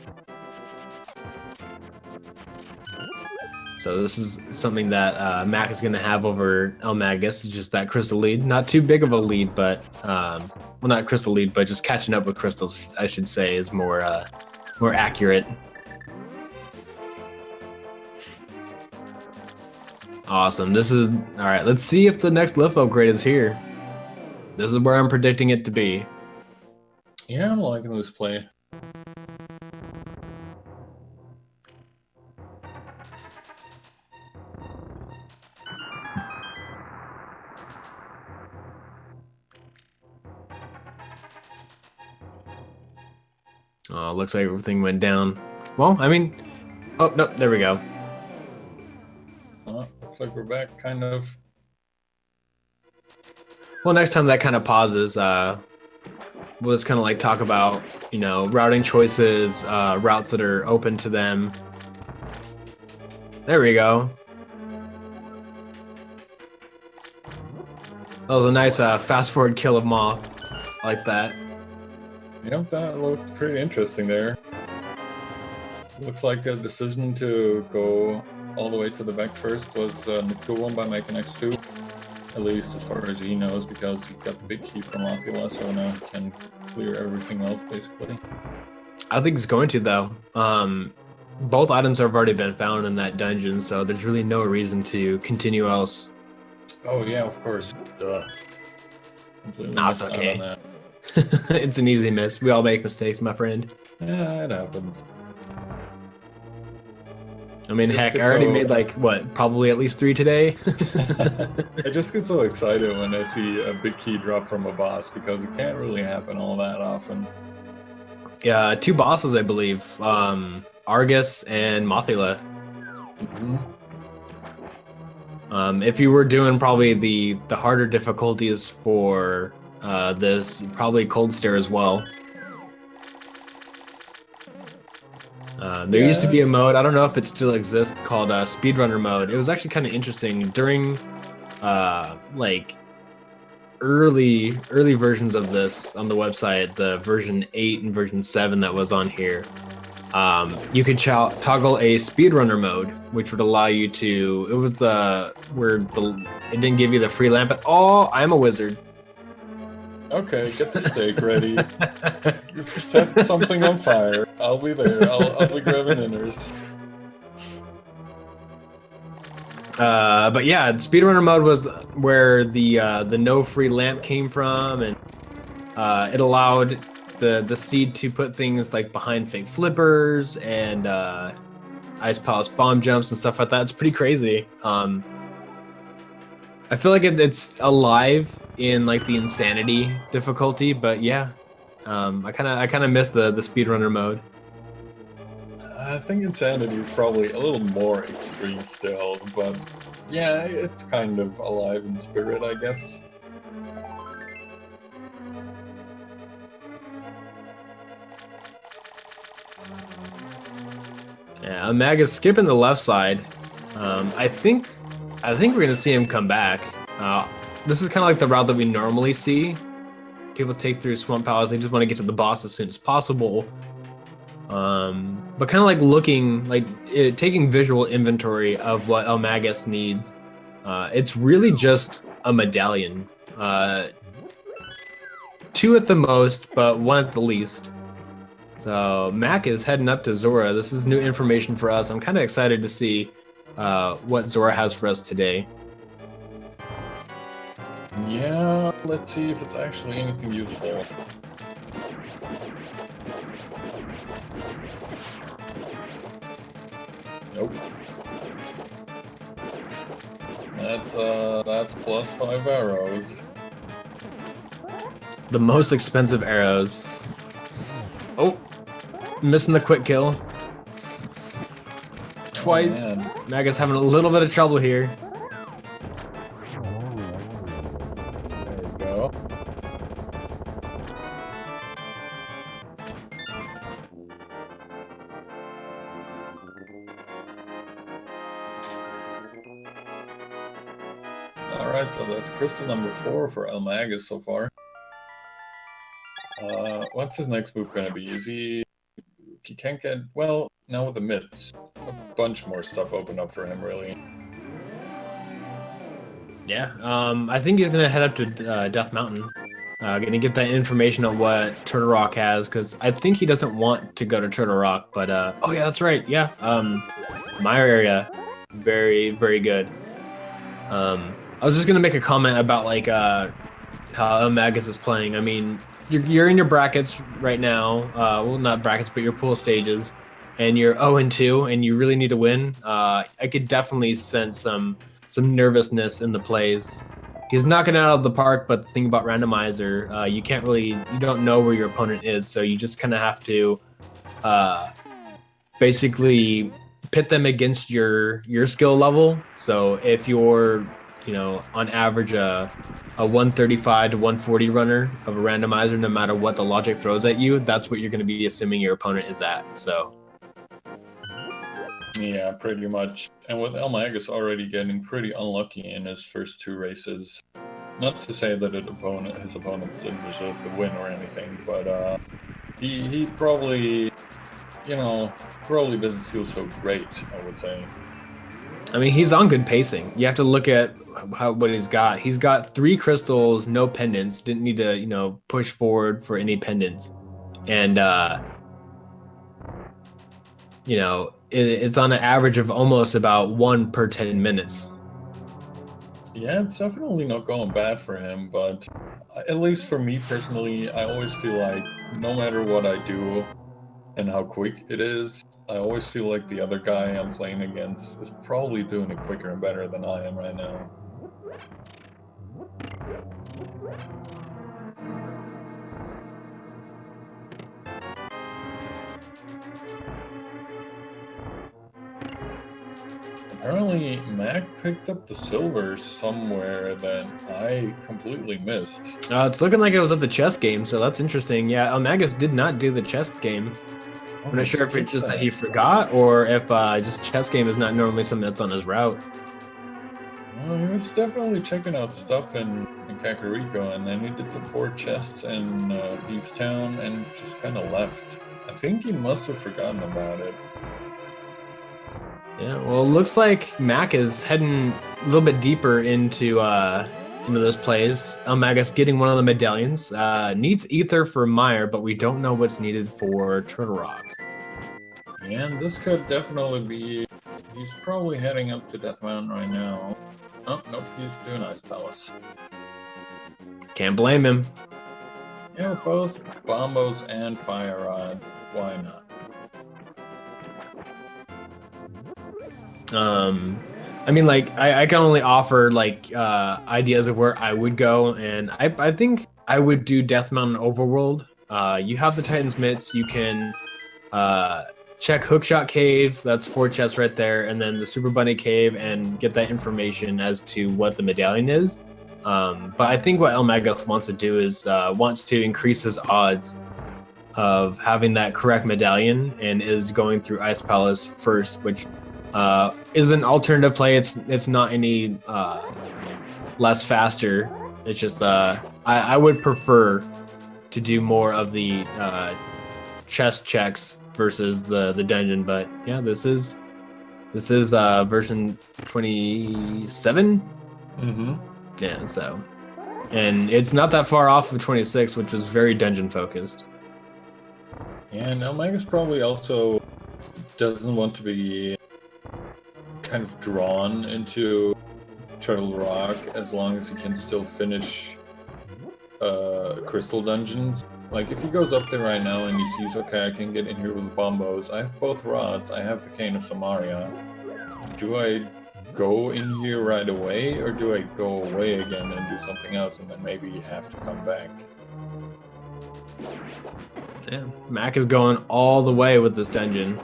So this is something that Mac is going to have over eLmaGus. It's just that crystal lead. Not too big of a lead, but well, not crystal lead, but just catching up with crystals, I should say, is more accurate. Awesome. This is all right. Let's see if the next lift upgrade is here. This is where I'm predicting it to be. Yeah, I'm liking this play. Oh, looks like everything went down. Well, I mean, oh no, there we go. Looks like we're back, kind of. Well, next time that kind of pauses, we'll just kind of like talk about, you know, routing choices, routes that are open to them. There we go. That was a nice fast forward kill of Moth. I like that. Yep, that looked pretty interesting there. Looks like a decision to go all the way to the back first was a good one by Makinx too. At least as far as he knows, because he got the big key from Othula, so now he can clear everything else basically. I think it's going to though. Both items have already been found in that dungeon, so there's really no reason to continue else. Oh yeah, of course. Duh. Completely Nah, it's missed out okay. on that. It's an easy miss. We all make mistakes, my friend. Yeah, it happens. I mean, Just heck, I get already so- made like, what, probably at least 3 today? I just get so excited when I see a big key drop from a boss because it can't really happen all that often. Yeah, 2 bosses, I believe. Argus and Mothula. Mm-hmm. If you were doing probably the harder difficulties for this, probably Cold Stare as well. There used to be a mode, I don't know if it still exists, called Speedrunner mode. It was actually kind of interesting. During like early versions of this on the website, the version 8 and version 7 that was on here, you could toggle a speedrunner mode, which would allow you to, it was it didn't give you the free lamp at all. I'm a wizard. Okay, get the steak ready. Set something on fire. I'll be there. I'll be grabbing inners. But yeah, speedrunner mode was where the no free lamp came from, and it allowed the seed to put things like behind fake flippers and Ice Palace bomb jumps and stuff like that. It's pretty crazy. I feel like it's alive in like the insanity difficulty, but yeah, I kind of miss the speedrunner mode. I think Insanity is probably a little more extreme still, but yeah, it's kind of alive in spirit, I guess. Yeah, eLmaGus skipping the left side. I think we're gonna see him come back. This is kind of like the route that we normally see. People take through Swamp Palace. They just want to get to the boss as soon as possible. But kind of like looking, like taking visual inventory of what eLmaGus needs. It's really just a medallion. 2 at the most, but 1 at the least. So Mac is heading up to Zora. This is new information for us. I'm kind of excited to see what Zora has for us today. Yeah, let's see if it's actually anything useful. Nope. That's plus 5 arrows. The most expensive arrows. Oh, missing the quick kill. Twice. Oh, Magus having a little bit of trouble here. there we go. Alright, so that's crystal number 4 for eLmaGus so far. What's his next move gonna be? He can't get, well, now with the mitts, a bunch more stuff open up for him, really. Yeah, I think he's gonna head up to Death Mountain. Gonna get that information on what Turtle Rock has, because I think he doesn't want to go to Turtle Rock, but oh yeah, that's right, yeah. Meyer area, very, very good. I was just gonna make a comment about like how eLmaGus is playing. I mean, you're in your brackets right now. Well, not brackets, but your pool stages, and you're 0-2, and you really need to win. I could definitely sense some nervousness in the plays. He's knocking it out of the park, but the thing about Randomizer, you don't know where your opponent is, so you just kind of have to basically pit them against your skill level. So if you're, on average a 135 to 140 runner of a randomizer, no matter what the logic throws at you, that's what you're going to be assuming your opponent is at. So Yeah, pretty much. And with eLmaGus already getting pretty unlucky in his first 2 races, not to say that his opponents didn't deserve the win or anything, but he probably, probably doesn't feel so great, I would say. I mean, he's on good pacing. You have to look at what he's got. He's got 3 crystals, no pendants. Didn't need to, push forward for any pendants, and it's on an average of almost about 1 per 10 minutes. Yeah, it's definitely not going bad for him, but at least for me personally, I always feel like no matter what I do and how quick it is, I always feel like the other guy I'm playing against is probably doing it quicker and better than I am right now. Apparently, Mac picked up the silver somewhere that I completely missed. It's looking like it was at the chess game, so that's interesting. Yeah, eLmaGus did not do the chess game. I'm not sure if it's just that he forgot, or if just chess game is not normally something that's on his route. Well, he was definitely checking out stuff in Kakariko, and then he did the 4 chests in Thieves Town and just kind of left. I think he must have forgotten about it. Yeah, well, it looks like Mac is heading a little bit deeper into those plays. eLmaGus getting one of the medallions. Needs Ether for Meyer, but we don't know what's needed for Turtle Rock. And this could definitely be... He's probably heading up to Death Mountain right now. Oh, nope, he's doing Ice Palace. Can't blame him. Yeah, both Bombos and Fire Rod. Why not? I mean, like, I can only offer like ideas of where I would go, and I think I would do Death Mountain Overworld. You have the Titan's Mitts. You can check Hookshot Cave. That's 4 chests right there, and then the Super Bunny Cave, and get that information as to what the medallion is. But I think what eLmaGus wants to do is wants to increase his odds of having that correct medallion, and is going through Ice Palace first, which is an alternative play. It's not any less faster. It's just I would prefer to do more of the chest checks versus the dungeon. But yeah, this is version 27. Mm-hmm. Yeah, so, and it's not that far off of 26, which was very dungeon focused. And eLmaGus probably also doesn't want to be kind of drawn into Turtle Rock as long as he can still finish crystal dungeons. Like, if he goes up there right now and he sees, okay, I can get in here with bombos, I have both rods, I have the Cane of Samaria, do I go in here right away, or do I go away again and do something else, and then maybe have to come back? Yeah, Mac is going all the way with this dungeon.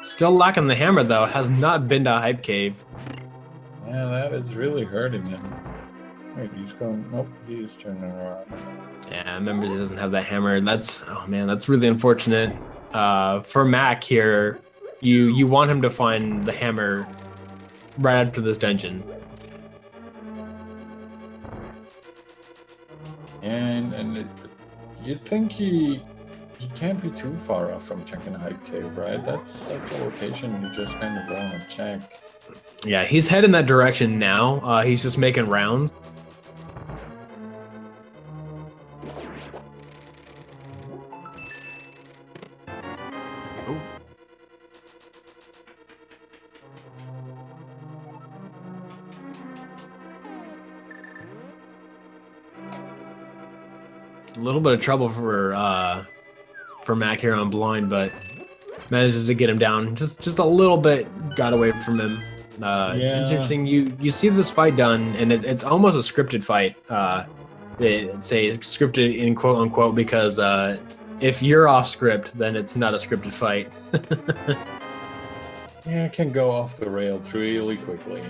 Still lacking the hammer, though. Has not been to Hype Cave. Yeah, that is really hurting him. Wait, he's going... Nope, he's turning around. Yeah, remember he doesn't have that hammer. That's... Oh, man, that's really unfortunate. For Mac here, you want him to find the hammer right after this dungeon. And you'd think he can't be too far off from checking Hype Cave, right? That's a location you just kind of want to check. Yeah, he's heading that direction now. He's just making rounds. A little bit of trouble for Mac here on blind, but manages to get him down just a little bit. Got away from him. It's interesting. You see this fight done, and it's almost a scripted fight. It's a scripted in quote unquote, because if you're off script, then it's not a scripted fight. Yeah, it can go off the rails really quickly.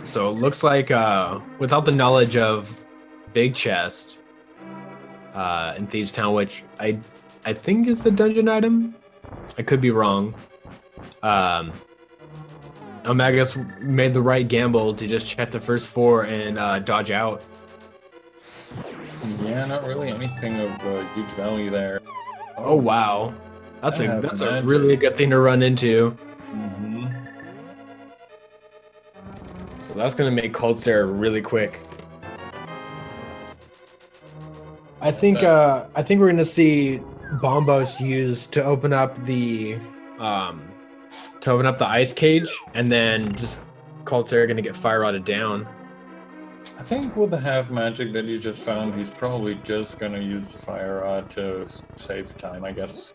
So it looks like without the knowledge of Big Chest in Thieves Town, which I think is the dungeon item. I could be wrong. eLmaGus made the right gamble to just check the first 4 and dodge out. Yeah, not really anything of huge value there. Oh wow, that's a really good thing to run into. Mm-hmm. So that's gonna make Cold Stare really quick. I think we're gonna see Bombos used to open up the ice cage, and then just Cold Stare gonna get fire rotted down. I think with the half magic that you just found, he's probably just gonna use the fire rod to save time, I guess.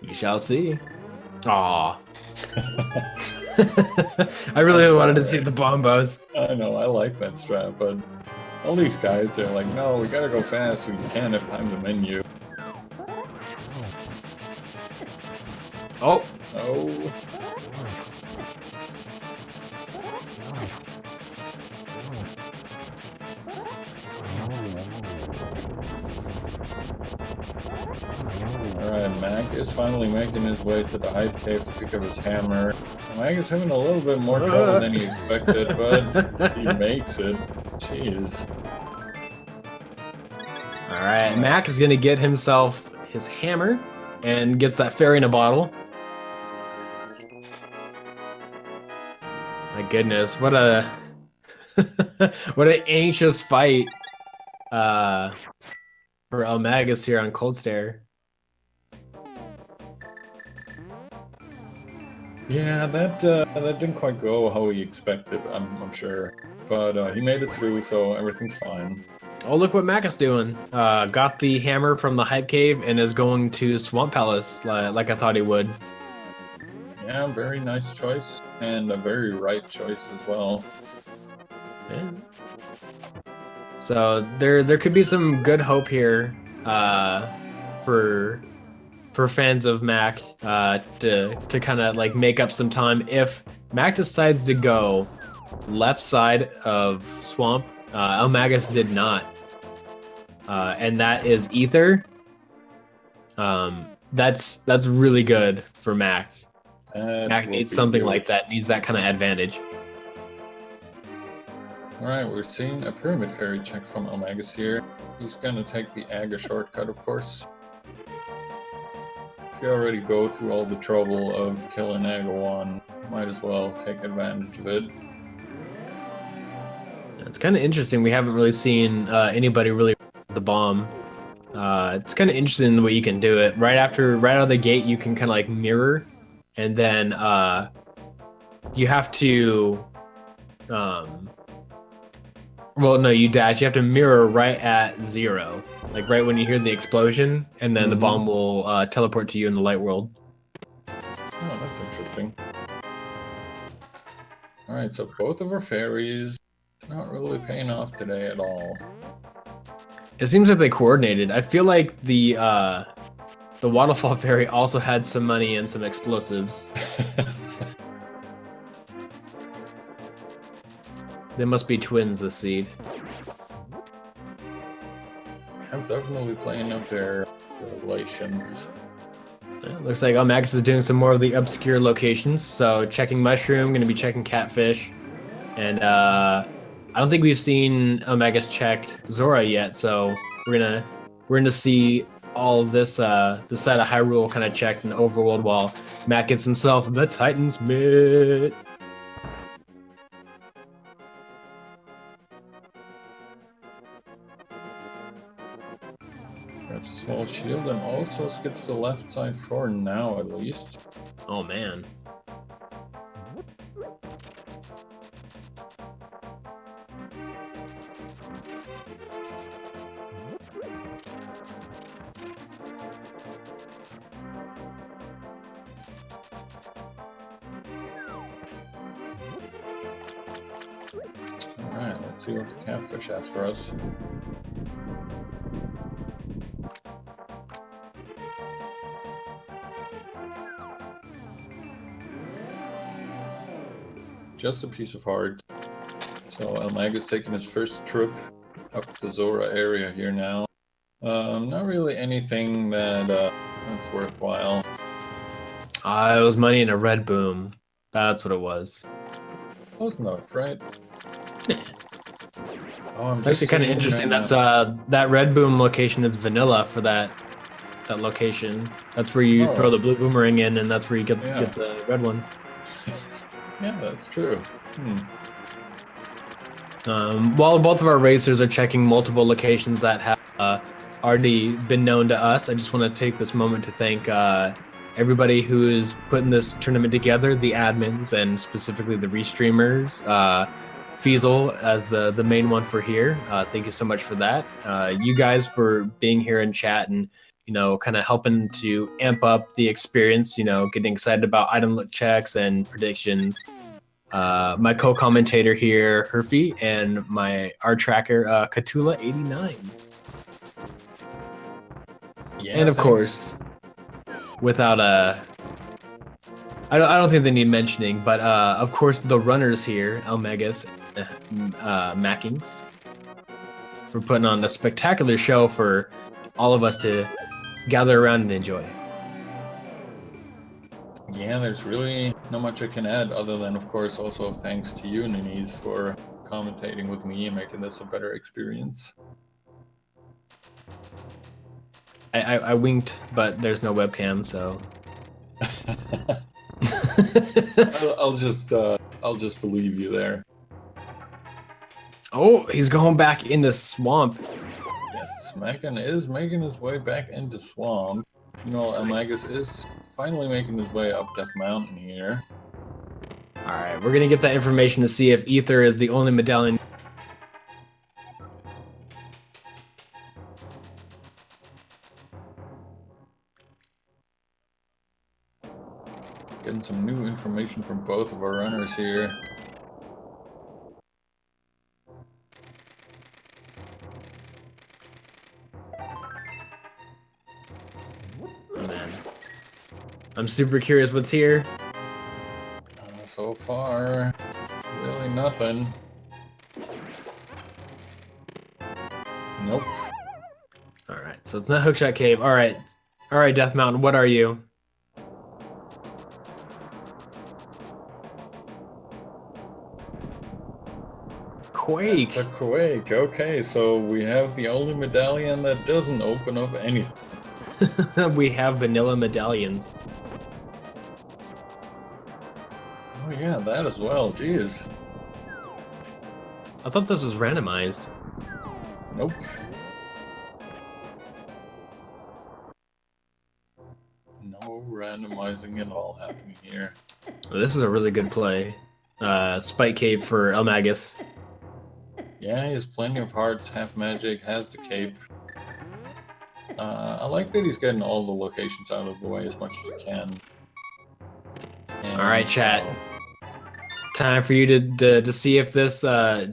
We shall see. Aww. I really wanted to see the Bombos. I know, I like that strat, but all these guys, they're like, no, we gotta go fast, we can't have time to menu. Oh. Oh. Alright, Mac is finally making his way to the Hype Cave to pick up his hammer. Mac is having a little bit more trouble than he expected, but he makes it. Jeez. Alright, Mac is gonna get himself his hammer and gets that fairy in a bottle. My goodness, what a what an anxious fight for eLmaGus here on Cold Stare. Yeah, that didn't quite go how we expected, I'm sure. But he made it through, so everything's fine. Oh, look what Mac is doing. Got the hammer from the Hype Cave and is going to Swamp Palace like I thought he would. Yeah, very nice choice, and a very right choice as well. Yeah. So there could be some good hope here for fans of Mac to kind of like make up some time if Mac decides to go left side of Swamp. eLmaGus did not, and that is Ether. That's really good for Mac. Mac needs something like that. Needs that kind of advantage. Alright, we're seeing a Pyramid Fairy check from eLmaGus here. He's gonna take the Aga shortcut, of course. If you already go through all the trouble of killing Aga 1, might as well take advantage of it. It's kind of interesting. We haven't really seen anybody really the bomb. It's kind of interesting the way you can do it. Right out of the gate, you can kind of like mirror, and then you have to. Well, no, you dash. You have to mirror right at 0, like right when you hear the explosion, and then the bomb will teleport to you in the light world. Oh, that's interesting. Alright, so both of our fairies not really paying off today at all. It seems like they coordinated. I feel like the waterfall fairy also had some money and some explosives. They must be twins, the seed. I'm definitely playing up their relations. Looks like eLmaGus is doing some more of the obscure locations. So checking Mushroom, gonna be checking Catfish, and I don't think we've seen eLmaGus check Zora yet. So we're gonna see all of this this side of Hyrule kind of checked in Overworld while Matt gets himself the Titan's Mitt. That's a small shield and also skips the left side for now, at least. Oh man. Alright, let's see what the Catfish has for us. Just a piece of heart. So eLmaGus taking his first trip up the Zora area here now. Not really anything that's worthwhile. It was money in a red boom. That's what it was. Close enough, right? Yeah. Oh, I'm It's actually kind of interesting. That's that red boom location is vanilla for that location. That's where you throw the blue boomerang in, and that's where you get the red one. Yeah, that's true. While both of our racers are checking multiple locations that have already been known to us, I just want to take this moment to thank everybody who is putting this tournament together, the admins, and specifically the restreamers. Fiesel as the main one for here. Thank you so much for that. You guys for being here in chat and kind of helping to amp up the experience, getting excited about item look checks and predictions. My co-commentator here, Herfy, and my art tracker, Katula89. Yeah, and of course, without I don't think they need mentioning, but of course the runners here, eLmaGus, Makinx, for putting on a spectacular show for all of us to gather around and enjoy. Yeah, there's really not much I can add other than, of course, also thanks to you, Nini's, for commentating with me and making this a better experience. I winked, but there's no webcam, so. I'll just believe you there. Oh, he's going back into Swamp. Yes, Makin is making his way back into Swamp. eLmaGus is finally making his way up Death Mountain here. Alright, we're gonna get that information to see if Ether is the only medallion. Getting some new information from both of our runners here. Oh, man. I'm super curious what's here. So far, really nothing. Nope. Alright, so it's not Hookshot Cave. Alright, Death Mountain, what are you? Quake. It's a Quake. Okay, so we have the only medallion that doesn't open up anything. We have vanilla medallions. Oh yeah, that as well. Jeez. I thought this was randomized. Nope. No randomizing at all happening here. Well, this is a really good play. Spike Cave for eLmaGus. Yeah, he has plenty of hearts, half magic, has the cape. I like that he's getting all the locations out of the way as much as he can. Alright, chat. Time for you to see if this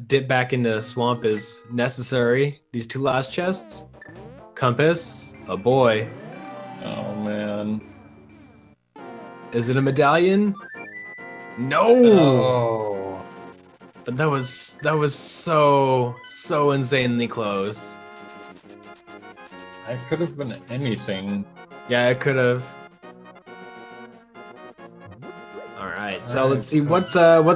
dip back into swamp is necessary. These two last chests. Compass. Oh boy. Oh man. Is it a medallion? No! Oh. But that was so insanely close. It could have been anything. Yeah, it could have. Alright, so let's see what's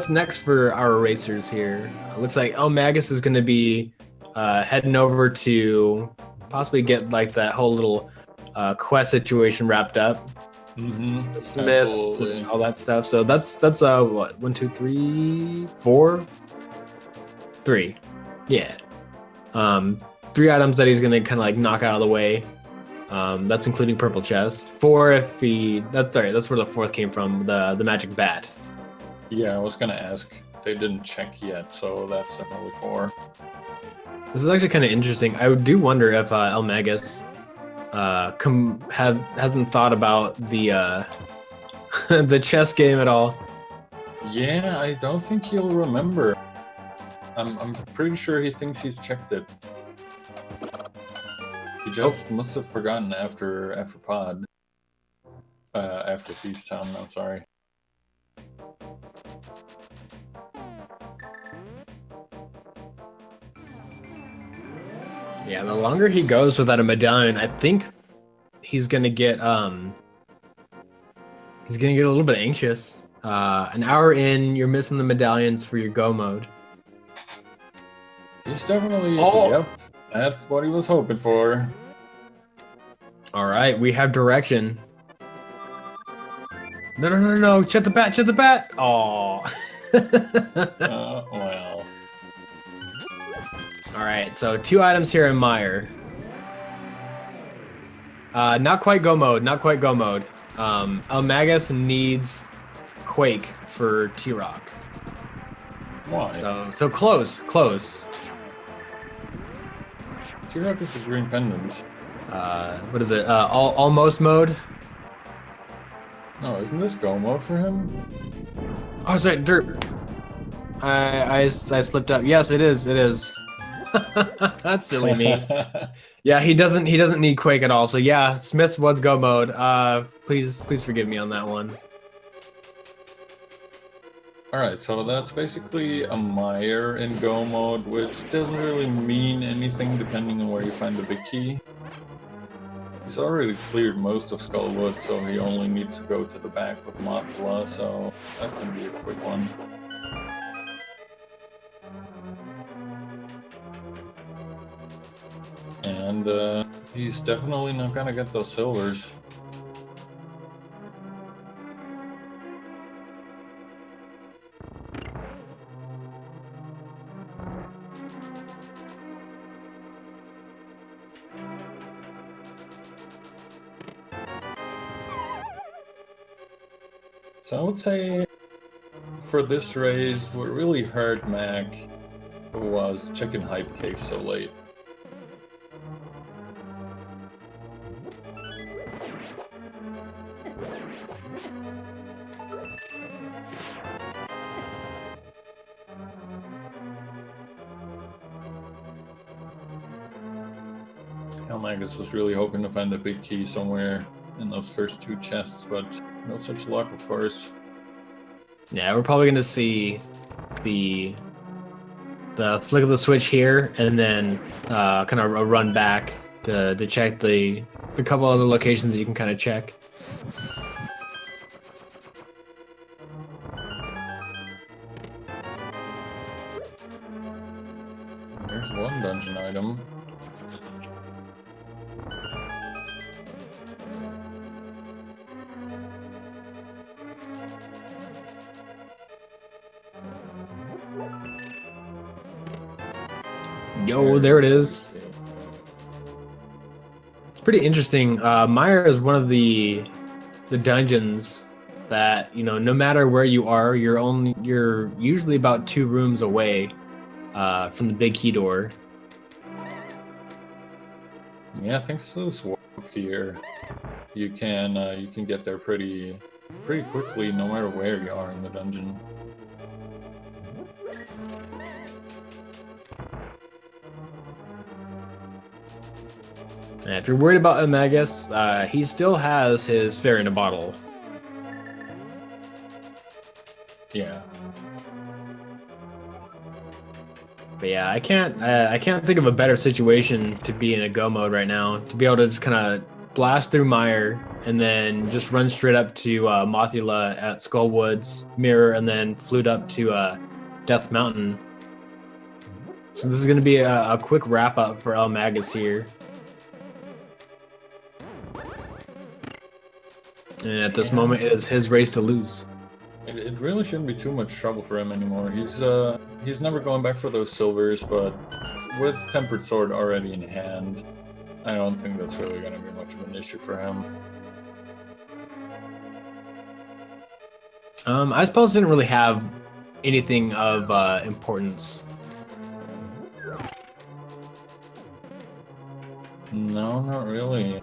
next for our racers here. Looks like eLmaGus is gonna be heading over to possibly get like that whole little quest situation wrapped up. Mm-hmm. Smiths and all that stuff. So that's what, 1, 2, 3, 4? 3. Yeah. 3 items that he's gonna kinda like knock out of the way. That's including purple chest. 4 if he that's where the 4th came from, the magic bat. Yeah, I was gonna ask. They didn't check yet, so that's definitely 4. This is actually kind of interesting. I do wonder if eLmaGus hasn't thought about the the chess game at all. Yeah, I don't think he'll remember. I'm pretty sure he thinks he's checked it. He just must have forgotten after pod. After Peace Town, I'm sorry. Yeah, the longer he goes without a medallion, I think he's gonna get a little bit anxious. An hour in, you're missing the medallions for your go mode. He's definitely yep. That's what he was hoping for. All right, we have direction. No! Check the bat! Oh. Well. All right, so 2 items here in Mire. Not quite go mode. eLmaGus needs Quake for T-Rock. Why? So close. T-Rock is the green pendant. What is it? Almost mode? No, isn't this go mode for him? Oh, sorry, dirt. I slipped up. Yes, it is. That's silly me. Yeah, he doesn't need Quake at all. So yeah, Smith was go mode. Please forgive me on that one. Alright, so that's basically a Mire in go mode, which doesn't really mean anything depending on where you find the big key. He's already cleared most of Skullwood, so he only needs to go to the back of Mothla, so that's gonna be a quick one. And he's definitely not gonna get those silvers. So I would say for this race, what really hurt Mac was chicken hype cave so late. eLmaGus was really hoping to find the big key somewhere in those first two chests, but no such luck, of course. Yeah, we're probably gonna see the flick of the switch here, and then kind of a run back to check the couple other locations that you can kind of check. There's one dungeon item. Yo, there it is. It's pretty interesting. Meyer is one of the dungeons that, you know, no matter where you are, you're usually about 2 rooms away from the big key door. Yeah, thanks to this warp here, you can get there pretty quickly, no matter where you are in the dungeon. And if you're worried about eLmaGus, he still has his fairy in a bottle. Yeah. But yeah, I can't think of a better situation to be in a go mode right now. To be able to just kind of blast through Meyer and then just run straight up to Mothula at Skull Woods, Mirror, and then flute up to Death Mountain. So this is going to be a quick wrap up for eLmaGus here. And at this moment, it is his race to lose. It really shouldn't be too much trouble for him anymore. He's never going back for those silvers, but with Tempered Sword already in hand, I don't think that's really going to be much of an issue for him. I suppose didn't really have anything of importance. No, not really.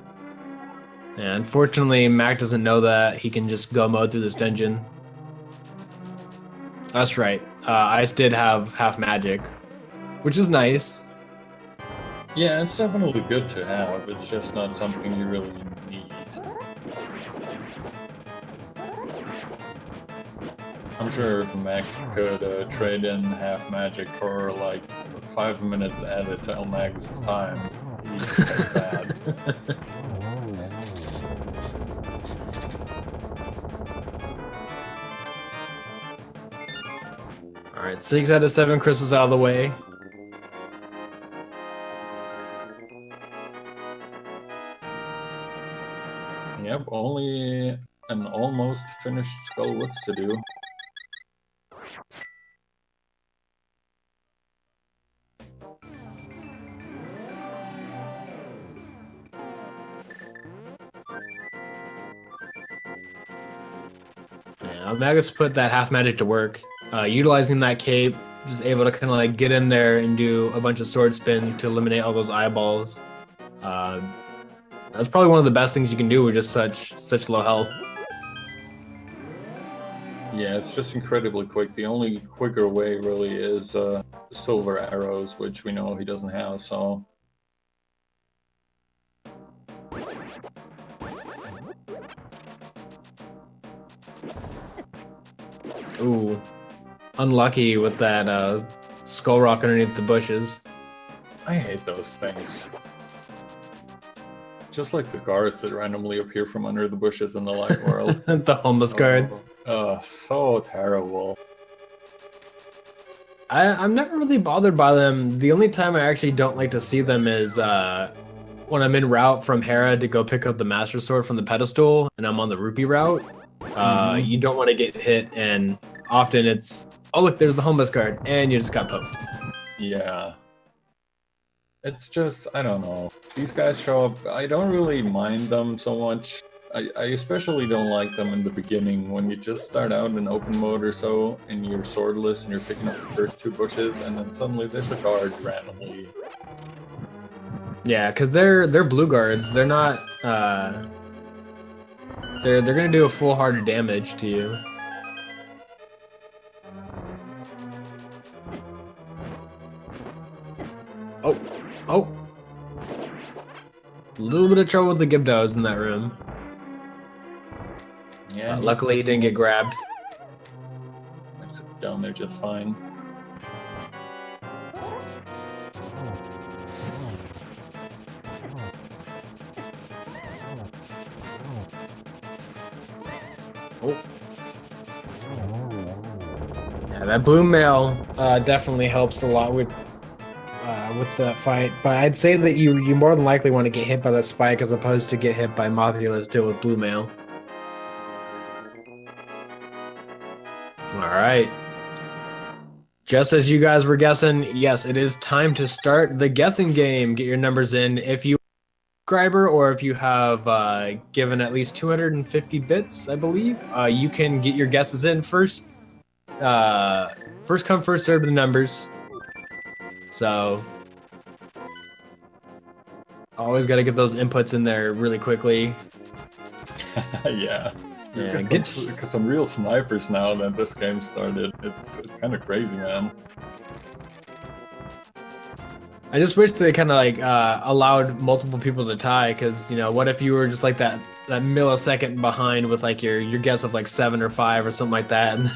Yeah, unfortunately, Mac doesn't know that he can just go mode through this dungeon. That's right. Ice did have half magic, which is nice. Yeah, it's definitely good to have. It's just not something you really need. I'm sure if Mac could trade in half magic for like 5 minutes added to eLmaGus' time, he'd take that. Alright, 6 out of 7 crystals out of the way. Yep, only an almost finished Skull Woods to do. Yeah, eLmaGus put that half magic to work. Utilizing that cape, just able to kind of like get in there and do a bunch of sword spins to eliminate all those eyeballs. That's probably one of the best things you can do with just such low health. Yeah, it's just incredibly quick. The only quicker way really is silver arrows, which we know he doesn't have, so... Ooh, unlucky with that skull rock underneath the bushes. I hate those things. Just like the guards that randomly appear from under the bushes in the light world. The homeless guards. So terrible. I'm never really bothered by them. The only time I actually don't like to see them is when I'm en route from Hera to go pick up the Master Sword from the pedestal, and I'm on the rupee route. You don't want to get hit, and often it's, oh look, there's the homeless guard, and you just got poked. Yeah. It's just, I don't know. These guys show up, I don't really mind them so much. I especially don't like them in the beginning when you just start out in open mode or so and you're swordless and you're picking up the first 2 bushes and then suddenly there's a guard randomly. Yeah, because they're blue guards. They're not. They're gonna do a full heart of damage to you. Oh, oh. A little bit of trouble with the Gibdos in that room. Yeah, Luckily he didn't get grabbed. Makes it down there just fine. Oh. Yeah, that blue mail definitely helps a lot with that fight. But I'd say that you more than likely want to get hit by the spike as opposed to get hit by Mothula still with blue mail. Alright. Just as you guys were guessing, yes, it is time to start the guessing game. Get your numbers in. If you are a subscriber or if you have given at least 250 bits, I believe, you can get your guesses in first. First come, first serve the numbers. So always got to get those inputs in there really quickly. Yeah. Yeah, Get some real snipers now that this game started. It's kind of crazy, man. I just wish they kind of like allowed multiple people to tie, because you know, what if you were just like that millisecond behind with like your guess of like 7 or 5 or something like that, and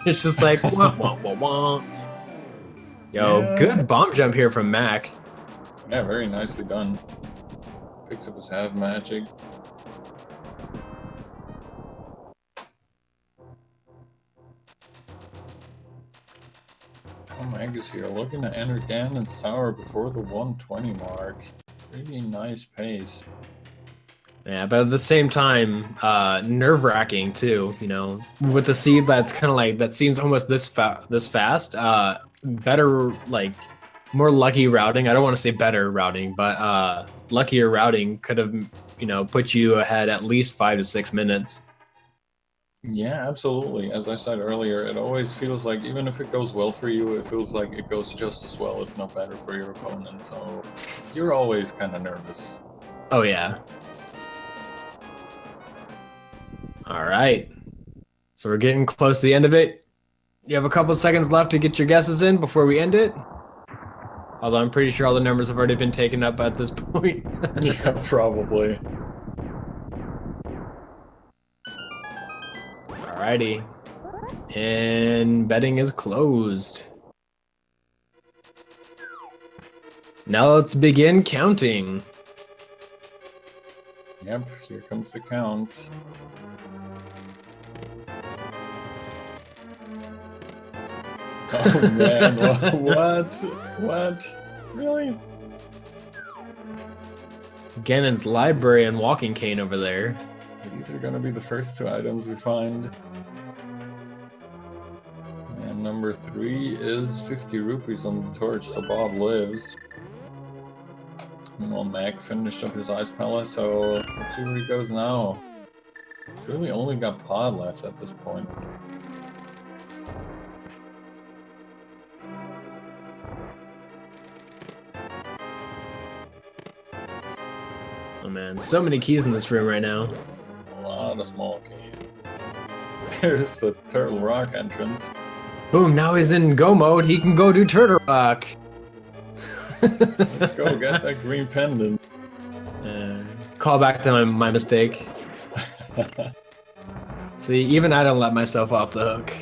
it's just like wah, wah, wah, wah. Yo, Yeah. Good bomb jump here from Mac. Yeah, very nicely done. Picks up his half magic. eLmaGus here, looking to enter Ganon's Tower before the 120 mark. Pretty nice pace. Yeah, but at the same time, nerve-wracking too. You know, with the seed that's kind of like that seems almost this fast. Better, like, more lucky routing. I don't want to say better routing, but luckier routing could have, you know, put you ahead at least 5 to 6 minutes. Yeah, absolutely. As I said earlier, it always feels like even if it goes well for you, it feels like it goes just as well, if not better, for your opponent. So you're always kind of nervous. Oh yeah. All right. So we're getting close to the end of it. You have a couple seconds left to get your guesses in before we end it. Although I'm pretty sure all the numbers have already been taken up at this point. Yeah, probably. Alrighty. And betting is closed. Now let's begin counting. Yep, here comes the count. Oh man, what? Really? Ganon's library and walking cane over there. These are gonna be the first 2 items we find. And number 3 is 50 rupees on the torch, so Bob lives. Meanwhile, Mac finished up his ice palace, so let's see where he goes now. He's really only got Pod left at this point. Oh man, so many keys in this room right now. A lot of small keys. There's the Turtle Rock entrance. Boom, now he's in go mode. He can go do Turtle Rock. Let's go get that green pendant. Call back to my mistake. See, even I don't let myself off the hook.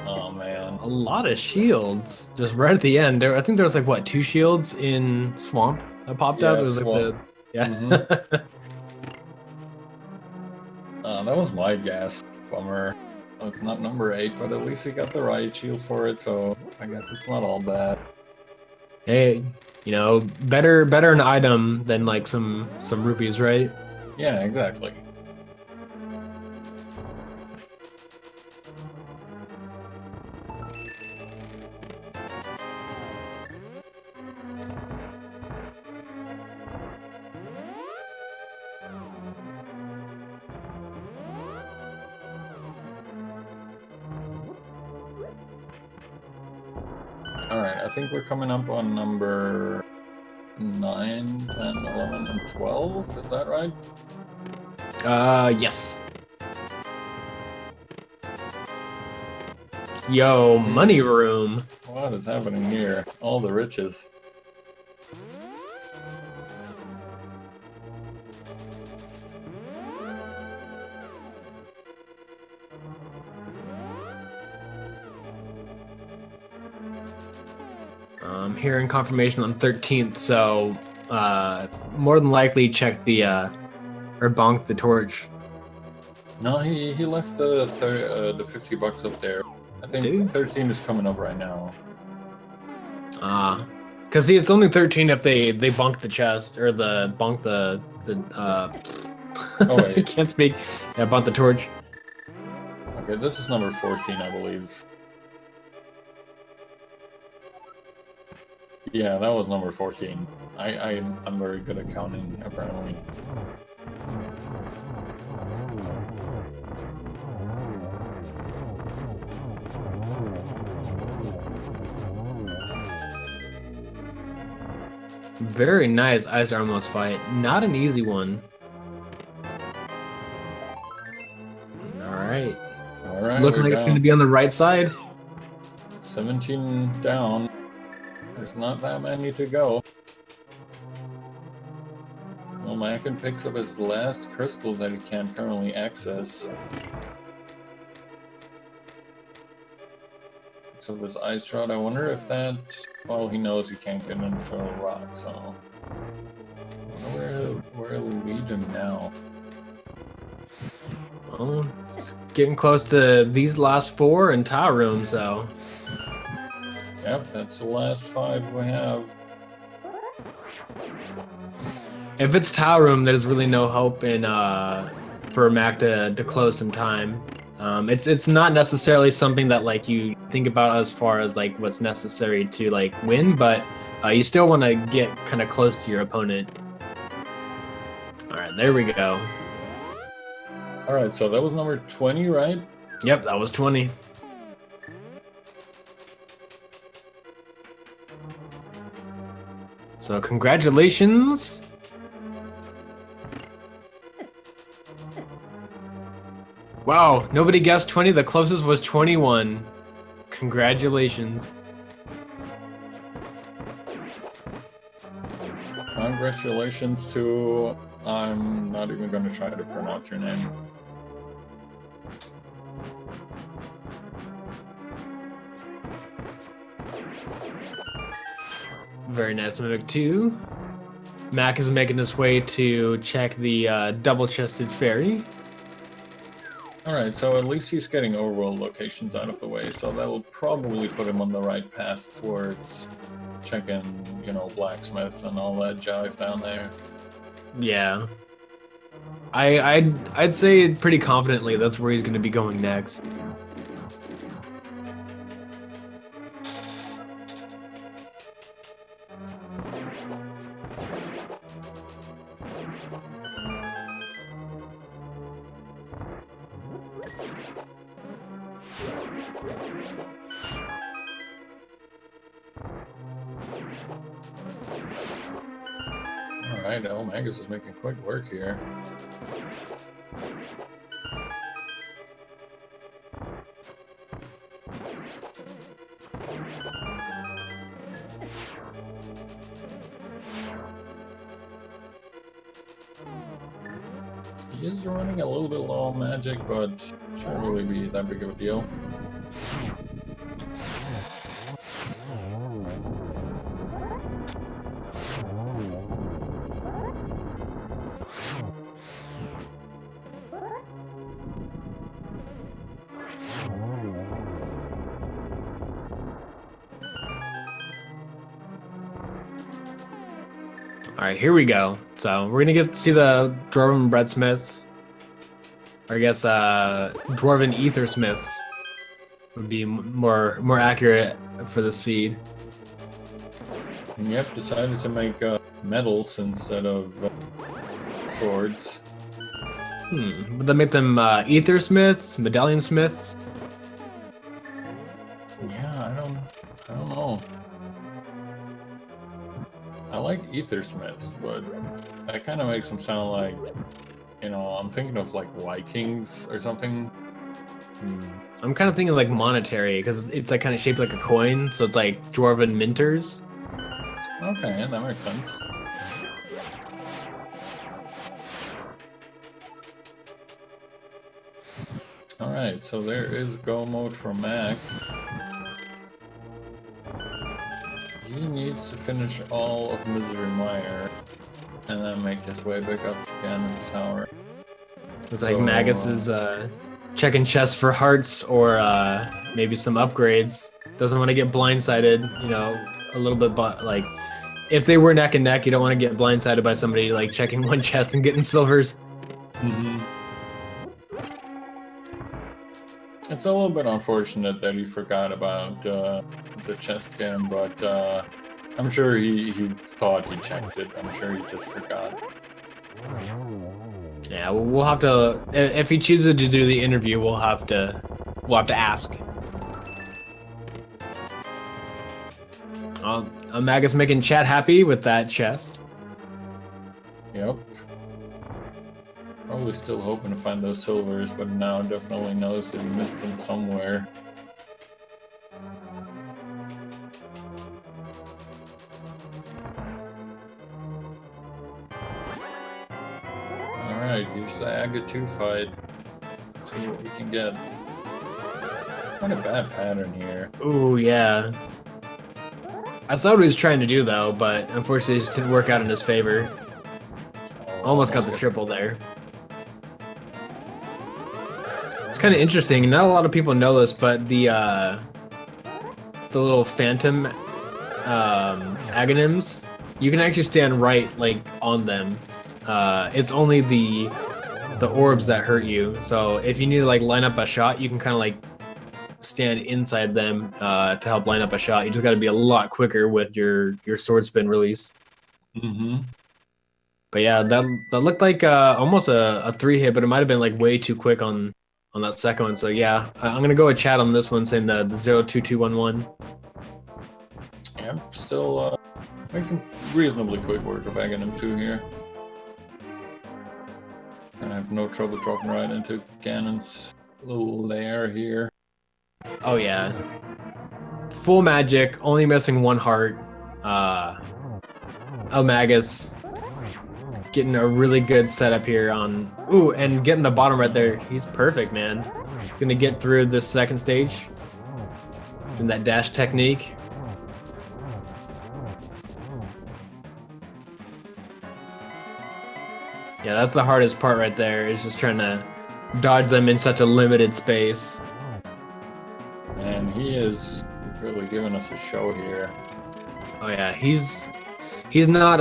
Oh man. A lot of shields just right at the end. I think there was like what, 2 shields in Swamp that popped up. It was like yeah. Mm-hmm. That was my guess. Bummer. Oh, it's not number 8, but at least he got the right shield for it, so I guess it's not all bad. Hey, you know, better an item than like some rupees, right? Yeah, exactly. I think we're coming up on number 9, 10, 11, and 12. Is that right? Yes. Yo, money room. What is happening here? All the riches. I'm hearing confirmation on 13th, so more than likely check the or bonk the torch. No, he left the $50 up there. I think Dude. 13 is coming up right now. Because see, it's only 13 if they bonk the chest or the bonk the Oh wait, I can't speak. Yeah, bonk the torch. okay, this is number 14, I believe. Yeah, that was number 14. I'm very good at counting, apparently. Very nice Ice Armos fight. Not an easy one. Alright. Alright, Looking like it's going to be on the right side. 17 down. There's not that many to go. Well, Makin picks up his last crystal that he can't currently access. Picks up his ice rod. I wonder if that... Well, he knows he can't get into a rock, so... I wonder where it'll lead him now. Well, it's getting close to these last 4 and tower rooms, though. Yep, that's the last 5 we have. If it's tower room, there's really no hope in for Mac to close some time. It's not necessarily something that like you think about as far as like what's necessary to like win, but you still want to get kind of close to your opponent. All right, there we go. All right, so that was number 20, right? Yep, that was 20. So congratulations. Wow, nobody guessed 20. The closest was 21. Congratulations. Congratulations to... I'm not even going to try to pronounce your name. Very nice, Mimic 2. Mac is making his way to check the double-chested fairy. Alright, so at least he's getting overworld locations out of the way, so that'll probably put him on the right path towards checking, you know, blacksmiths and all that jive down there. Yeah. I'd say pretty confidently that's where he's going to be going next. Alright, eLmaGus is making quick work here. He is running a little bit low on magic, but shouldn't really be that big of a deal. Alright, here we go. So we're gonna get to see the Dwarven Breadsmiths. Or I guess Dwarven Ethersmiths would be more accurate for the seed. Yep, decided to make medals instead of swords. Would that make them Ethersmiths, Medallion Smiths? Yeah, I don't know. I like Ethersmiths, but that kind of makes them sound like, you know, I'm thinking of like Vikings or something. I'm kind of thinking like monetary, because it's like kind of shaped like a coin, so it's like dwarven minters. Okay, that makes sense. Alright, so there is go mode for Mac. He needs to finish all of Misery Mire and then make his way back up to Ganon's Tower. It's like Magus is checking chests for hearts or maybe some upgrades. Doesn't want to get blindsided, you know, a little bit, but like if they were neck and neck, you don't want to get blindsided by somebody like checking one chest and getting silvers. It's a little bit unfortunate that he forgot about the chest cam, but I'm sure he thought he checked it. I'm sure he just forgot. Yeah, we'll have to. If he chooses to do the interview, we'll have to ask. Magus making chat happy with that chest. Yep. Probably still hoping to find those silvers, but now definitely knows that he missed them somewhere. Alright, here's the Aga 2 fight. Let's see what we can get. What a bad pattern here. Ooh, yeah. I saw what he was trying to do though, but unfortunately it just didn't work out in his favor. Almost got the triple there. It's kind of interesting. Not a lot of people know this, but the little phantom agonyms, you can actually stand right like on them. It's only the orbs that hurt you. So if you need to like line up a shot, you can kind of like stand inside them to help line up a shot. You just got to be a lot quicker with your sword spin release. But yeah, that looked like almost a 3-hit, but it might have been like way too quick on that second one. So yeah, I'm gonna go with chat on this one, saying the 02211. Yeah, still making reasonably quick work of Aghanim 2 here. Gonna have no trouble dropping right into Ganon's little lair here. Oh yeah, full magic, only missing one heart. eLmaGus getting a really good setup here on, ooh, and getting the bottom right there. He's perfect, man. He's gonna get through this second stage in that dash technique. Yeah, that's the hardest part right there, is just trying to dodge them in such a limited space. And he is really giving us a show here. Oh yeah, he's not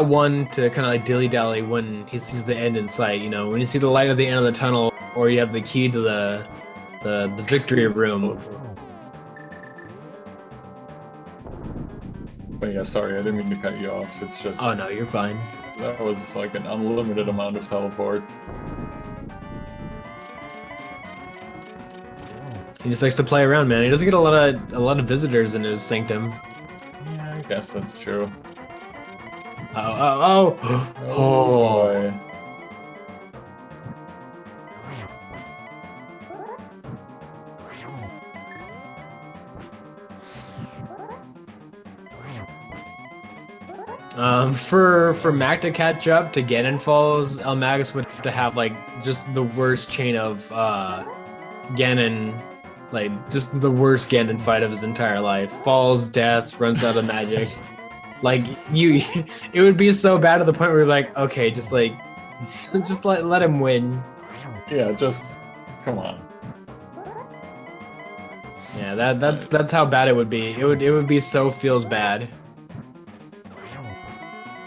one to kind of like dilly-dally when he sees the end in sight. You know, when you see the light at the end of the tunnel, or you have the key to the victory room. But yeah, sorry, I didn't mean to cut you off. It's just... Oh no, you're fine. That was like an unlimited amount of teleports. He just likes to play around, man. He doesn't get a lot of visitors in his sanctum. Yeah, I guess that's true. Oh boy. For Mac to catch up to Ganon Falls, eLmaGus would have to have like just the worst chain of Ganon, like just the worst Ganon fight of his entire life. Falls, deaths, runs out of magic. Like it would be so bad to the point where you're like, okay, just like, just let him win. Yeah, just come on. Yeah, that's how bad it would be. It would be so feels bad.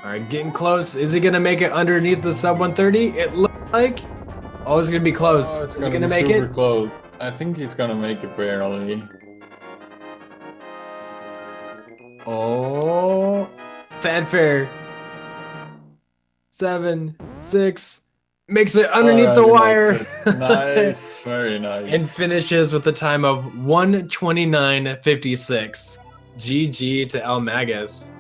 All right, getting close. Is he gonna make it underneath the sub 130? It looks like. Oh, it's gonna be close. Oh, it's Is he gonna make super it? Close. I think he's gonna make it barely. Oh, fanfare. 7, 6, makes it underneath the wire. Nice, very nice. And finishes with a time of 1:29:56. GG to eLmaGus.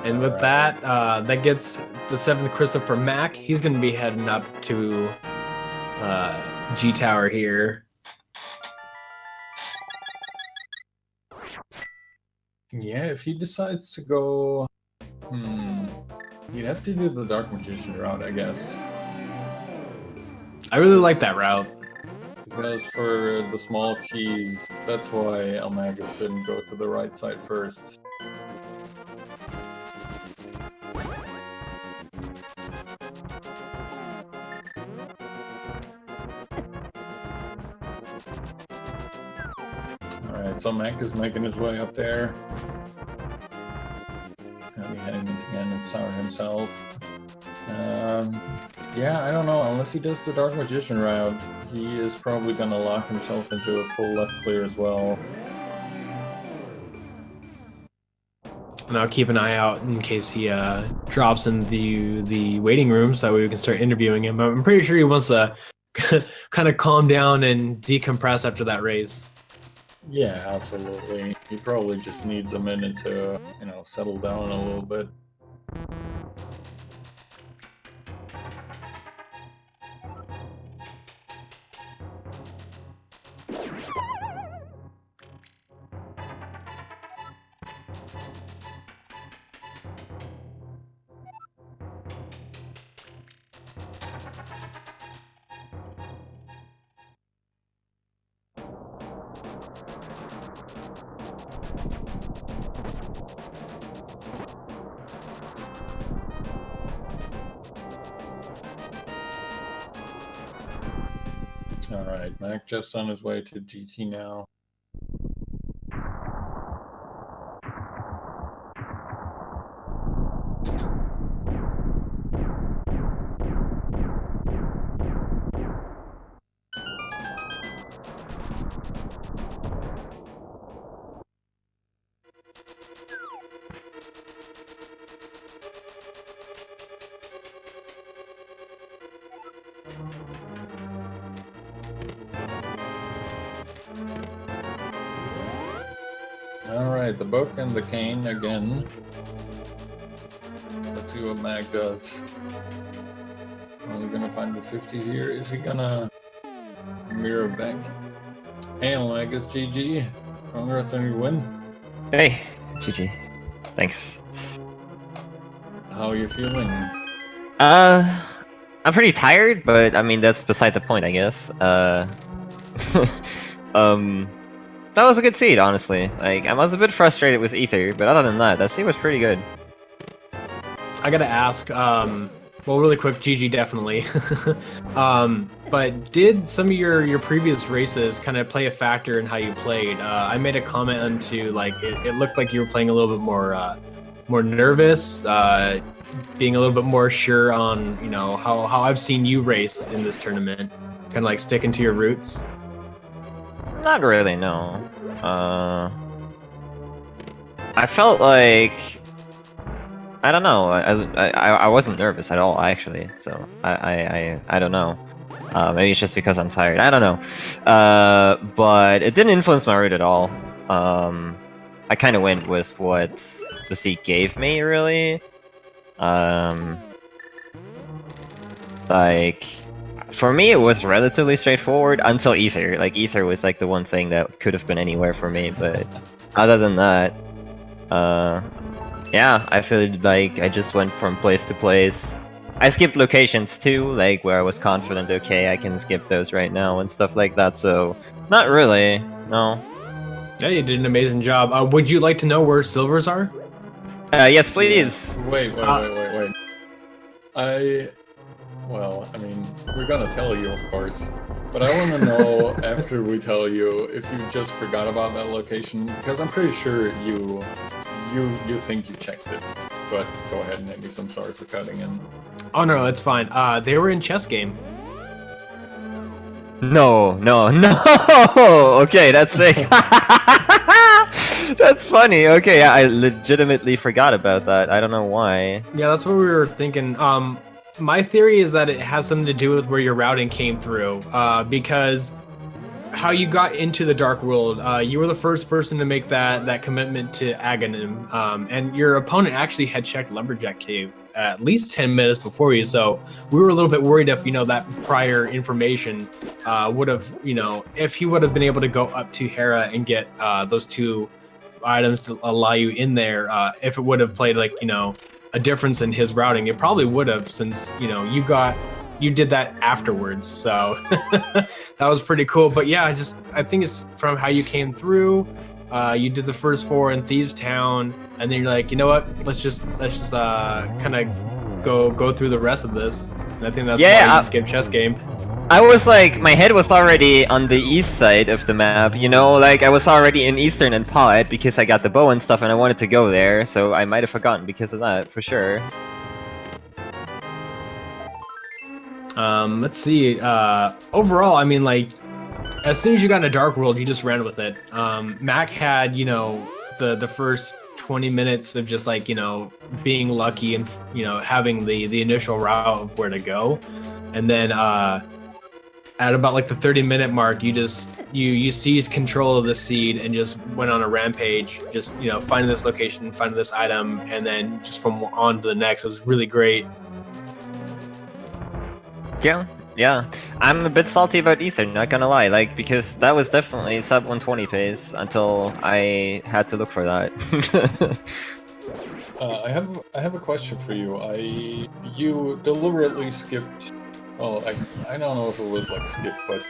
And with that, that gets the 7th crystal for Mac. He's going to be heading up to G Tower here. Yeah, if he decides to go... You'd have to do the Dark Magician route, I guess. I really like that route. Because for the small keys, that's why eLmaGus shouldn't go to the right side first. Alright, so Mac is making his way up there. Gonna be heading into Ganon Tower himself. Yeah, I don't know. Unless he does the Dark Magician route, he is probably gonna lock himself into a full left clear as well. And I'll keep an eye out in case he drops in the waiting room so that way we can start interviewing him. I'm pretty sure he wants to kind of calm down and decompress after that race. Yeah, absolutely. He probably just needs a minute to, settle down a little bit. Alright, Mac just on his way to GT now. Alright, the book and the cane again. Let's see what Mac does. Are we gonna find the 50 here? Is he gonna mirror back? Hey, eLmaGus, GG. Congrats on your win. Hey, GG. Thanks. How are you feeling? I'm pretty tired, but I mean that's beside the point, I guess. That was a good seed, honestly. Like, I was a bit frustrated with Ether, but other than that seed was pretty good. I gotta ask, well, really quick, GG definitely. But did some of your previous races kind of play a factor in how you played? I made a comment onto, like, it looked like you were playing a little bit more nervous, being a little bit more sure on, how I've seen you race in this tournament. Kind of like sticking to your roots. Not really, no. I felt like I don't know. I wasn't nervous at all, actually. So I don't know. Maybe it's just because I'm tired. I don't know. But it didn't influence my route at all. I kind of went with what the seat gave me, really. Like, for me, it was relatively straightforward until Ether. Like, Ether was like the one thing that could have been anywhere for me, but other than that, yeah, I feel like I just went from place to place. I skipped locations too, like where I was confident, okay, I can skip those right now and stuff like that, so not really, no. Yeah, you did an amazing job. Would you like to know where silvers are? Yes, please. Wait. Well, I mean, we're gonna tell you, of course, but I want to know after we tell you if you just forgot about that location, because I'm pretty sure you think you checked it. But go ahead, Niggas. I'm sorry for cutting in. Oh no, that's fine. They were in chess game. No. Okay, that's sick. That's funny. Okay, I legitimately forgot about that. I don't know why. Yeah, that's what we were thinking. my theory is that it has something to do with where your routing came through, because how you got into the Dark World, you were the first person to make that commitment to Aghanim, and your opponent actually had checked Lumberjack Cave at least 10 minutes before you, so we were a little bit worried if, that prior information would have, if he would have been able to go up to Hera and get those 2 items to allow you in there, if it would have played like, a difference in his routing. It probably would have, since, you did that afterwards, so that was pretty cool. But yeah, I think it's from how you came through. You did the first 4 in Thieves Town, and then you're like, you know what? Let's just kind of go through the rest of this. And I think that's why you skipped chess game. I was like, my head was already on the east side of the map, like I was already in Eastern and Pod because I got the bow and stuff, and I wanted to go there, so I might have forgotten because of that, for sure. Let's see. Overall, I mean, like, as soon as you got in a Dark World, you just ran with it. Mac had, the first 20 minutes of just like, being lucky and, having the initial route of where to go. And then at about like the 30-minute mark, you seized control of the seed and just went on a rampage, just, finding this location, finding this item, and then just from on to the next. It was really great. Yeah. I'm a bit salty about Eastern, not gonna lie, like, because that was definitely sub 120 pace until I had to look for that. I have a question for you. You deliberately skipped. Well, I don't know if it was like skip, but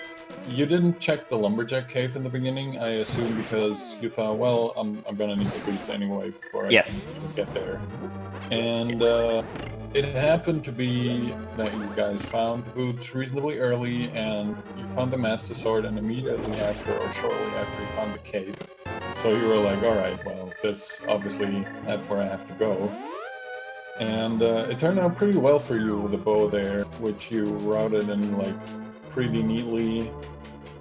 you didn't check the Lumberjack Cave in the beginning. I assume because you thought, well, I'm gonna need the boots anyway before I can get there. And it happened to be that you guys found the boots reasonably early, and you found the Master Sword, and immediately after, or shortly after, you found the cape. So you were like, alright, well, that's where I have to go. And it turned out pretty well for you with the bow there, which you routed in like pretty neatly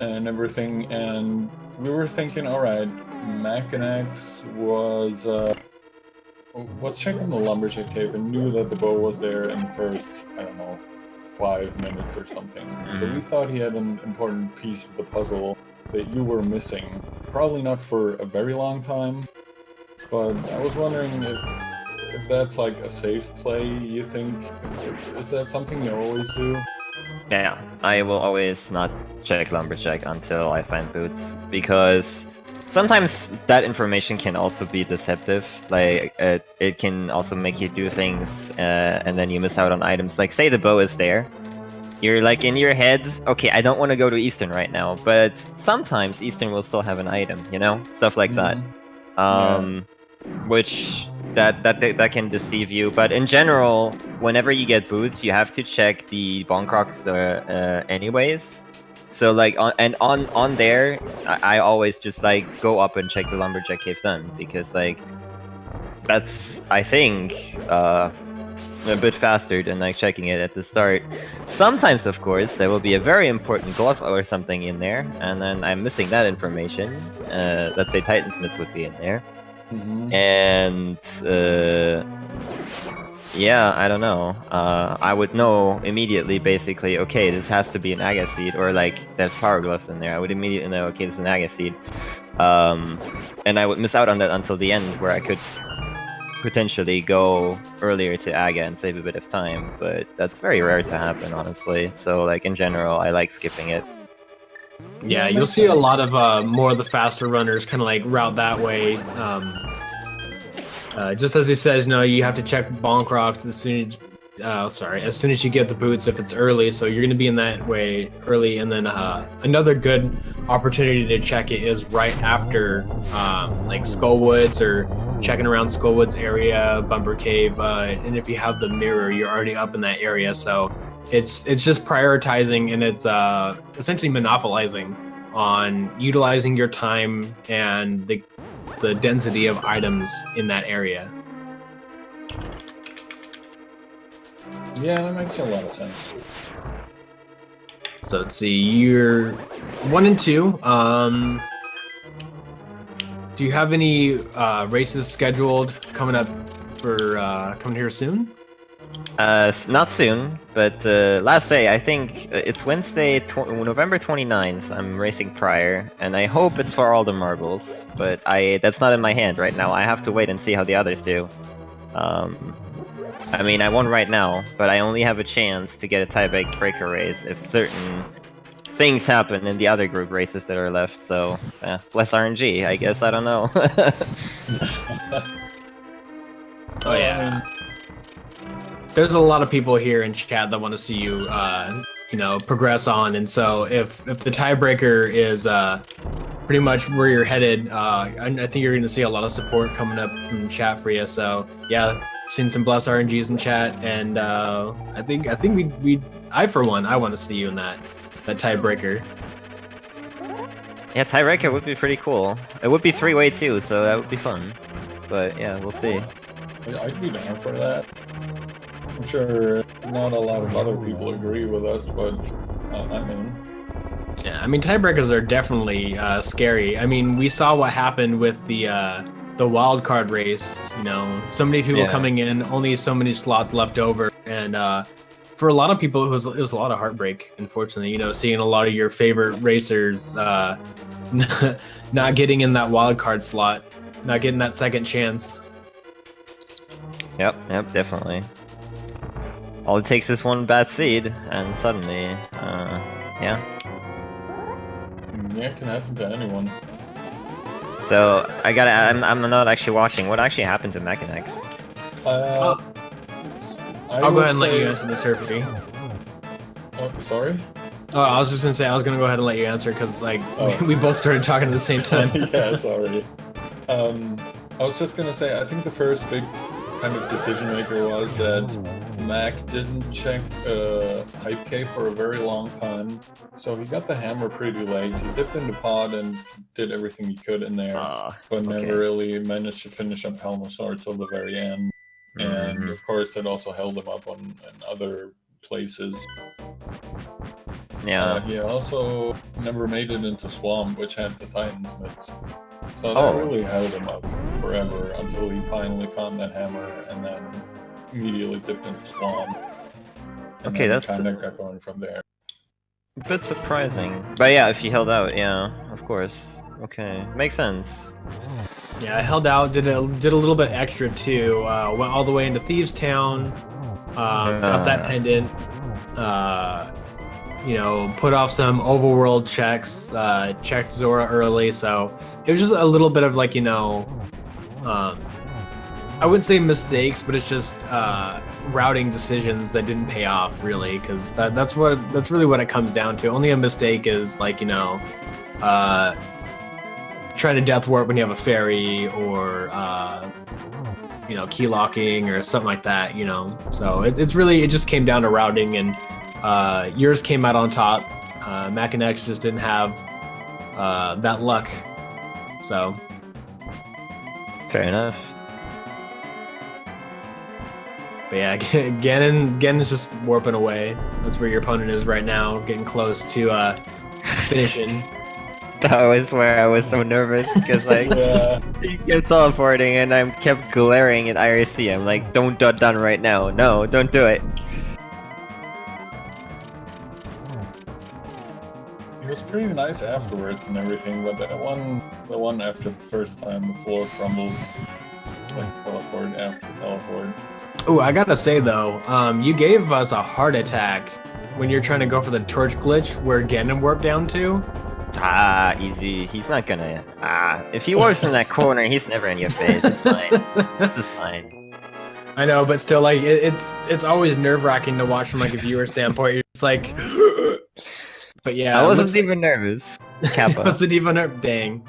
and everything. And we were thinking, alright, Makinx was checking the Lumberjack Cave and knew that the bow was there in the first, I don't know, 5 minutes or something. So we thought he had an important piece of the puzzle that you were missing. Probably not for a very long time, but I was wondering if that's like a safe play, you think? Is that something you always do? Yeah, I will always not check Lumberjack until I find boots, because sometimes that information can also be deceptive. Like, it can also make you do things, and then you miss out on items. Like, say the bow is there. You're like in your head, okay, I don't want to go to Eastern right now, but sometimes Eastern will still have an item, Stuff like that. Which that can deceive you. But in general, whenever you get boots, you have to check the Bonkrox anyways. So like on there, I always just like go up and check the Lumberjack Cave then, because like that's, I think, a bit faster than like checking it at the start. Sometimes, of course, there will be a very important glove or something in there, and then I'm missing that information. Let's say Titansmiths would be in there. And yeah, I don't know. I would know immediately, basically, okay, this has to be an Aga seed, or like there's power gloves in there. I would immediately know, okay, this is an Aga seed. And I would miss out on that until the end, where I could potentially go earlier to Aga and save a bit of time, but that's very rare to happen, honestly. So like in general, I like skipping it. Yeah, you'll see a lot of more of the faster runners kind of like route that way. Just as he says, you have to check Bonkrox as soon as you get the boots if it's early. So you're going to be in that way early, and then another good opportunity to check it is right after like Skullwoods, or checking around Skullwoods area, Bumper Cave, and if you have the mirror, you're already up in that area. So it's just prioritizing, and it's essentially monopolizing on utilizing your time and the density of items in that area. Yeah, that makes a lot of sense. So let's see, you're 1 and 2. Do you have any races scheduled coming up for coming here soon? Not soon, but last day, I think it's Wednesday, November 29th. I'm racing prior, and I hope it's for all the marbles, but that's not in my hand right now. I have to wait and see how the others do. I mean, I won right now, but I only have a chance to get a tiebreaker race if certain things happen in the other group races that are left, so less RNG, I guess. I don't know. Oh yeah. There's a lot of people here in chat that want to see you, progress on, and so if the tiebreaker is pretty much where you're headed, I think you're going to see a lot of support coming up from chat for you. So yeah, seen some bless RNGs in chat, and I think I for one, I want to see you in that tiebreaker. Yeah, tiebreaker would be pretty cool. It would be three-way too, so that would be fun. But yeah, we'll see. I'd be down for that. I'm sure not a lot of other people agree with us, but I'm in. Yeah, I mean, tiebreakers are definitely scary. I mean, we saw what happened with the wild card race. You know, so many people coming in, only so many slots left over, and for a lot of people, it was a lot of heartbreak. Unfortunately, you know, seeing a lot of your favorite racers not getting in that wild card slot, not getting that second chance. Yep, definitely. All it takes is one bad seed, and suddenly, yeah. Yeah, it can happen to anyone. So I'm not actually watching. What actually happened to Makinx? I'll go ahead and let you answer this, Herfy. Oh, sorry? Oh, I was just gonna say I was gonna go ahead and let you answer because we both started talking at the same time. Yeah, sorry. I was just gonna say I think the first big kind of decision maker was that Mac didn't check Hype K for a very long time, so he got the hammer pretty late. He dipped into pod and did everything he could in there, but never really managed to finish up Helm of Swords till the very end. And of course, that also held him up in other places. Yeah. He also never made it into Swamp, which had the Titans mix. So that really held him up forever until he finally found that hammer and then immediately dipped into Swamp. And okay, that's kind of got going from there. A bit surprising. But yeah, if he held out, yeah, of course. Okay, makes sense. Yeah, I held out, did a little bit extra too. Went all the way into Thieves Town, got that pendant. Put off some overworld checks, checked Zora early, so it was just a little bit of like, I wouldn't say mistakes, but it's just routing decisions that didn't pay off really, because that's really what it comes down to. Only a mistake is like, trying to death warp when you have a fairy, or key locking or something like that, So it's really, it just came down to routing, and yours came out on top. Makinx just didn't have that luck. So fair enough. But yeah, Ganon's just warping away. That's where your opponent is right now, getting close to finishing. That was where I was so nervous because he kept teleporting and I kept glaring at IRC. I'm like, don't done right now. No, don't do it. It was pretty nice afterwards and everything, but the one after the first time, the floor crumbled. Just like teleport after teleport. Oh, I gotta say though, you gave us a heart attack when you're trying to go for the torch glitch where Ganon warped down to. Easy. He's not gonna. If he warps in that corner, he's never in your face. It's fine. This is fine. I know, but still, like, it's always nerve-wracking to watch from like a viewer standpoint. You're just like, but yeah, I wasn't even nervous. Kappa. Wasn't even dang,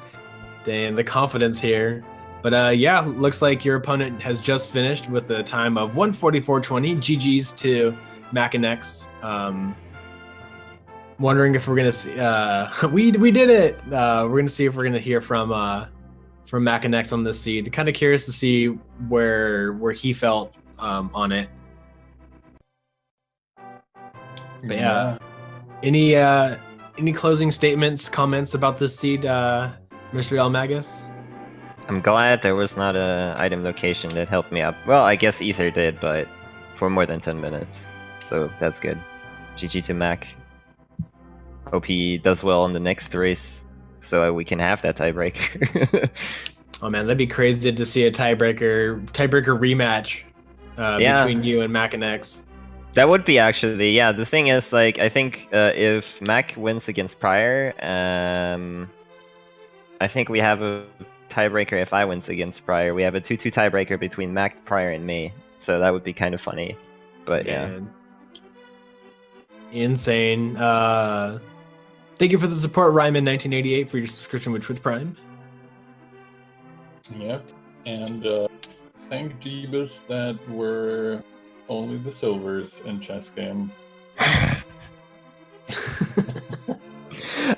the confidence here. But yeah, looks like your opponent has just finished with a time of 1:44.20. GG's to Makinx. Wondering if we're gonna see. We did it. We're gonna see if we're gonna hear from Makinx on this seed. Kind of curious to see where he felt on it. But yeah, any closing statements, comments about this seed, Mr. eLmaGus? I'm glad there was not a item location that helped me up. Well, I guess Ether did, but for more than 10 minutes. So that's good. GG to Mac. Hope he does well in the next race, so we can have that tiebreaker. Oh man, that'd be crazy to see a tiebreaker rematch between you and Makinx. That would be actually, yeah. The thing is, like, I think if Mac wins against Pryor, I think we have a tiebreaker if I wins against Pryor. We have a 2-2 tiebreaker between Mac, Pryor, and me. So that would be kind of funny. But man. Yeah. Insane. Thank you for the support, Ryman1988, for your subscription with Twitch Prime. Yep. And thank Jeebus that we're only the silvers in chess game.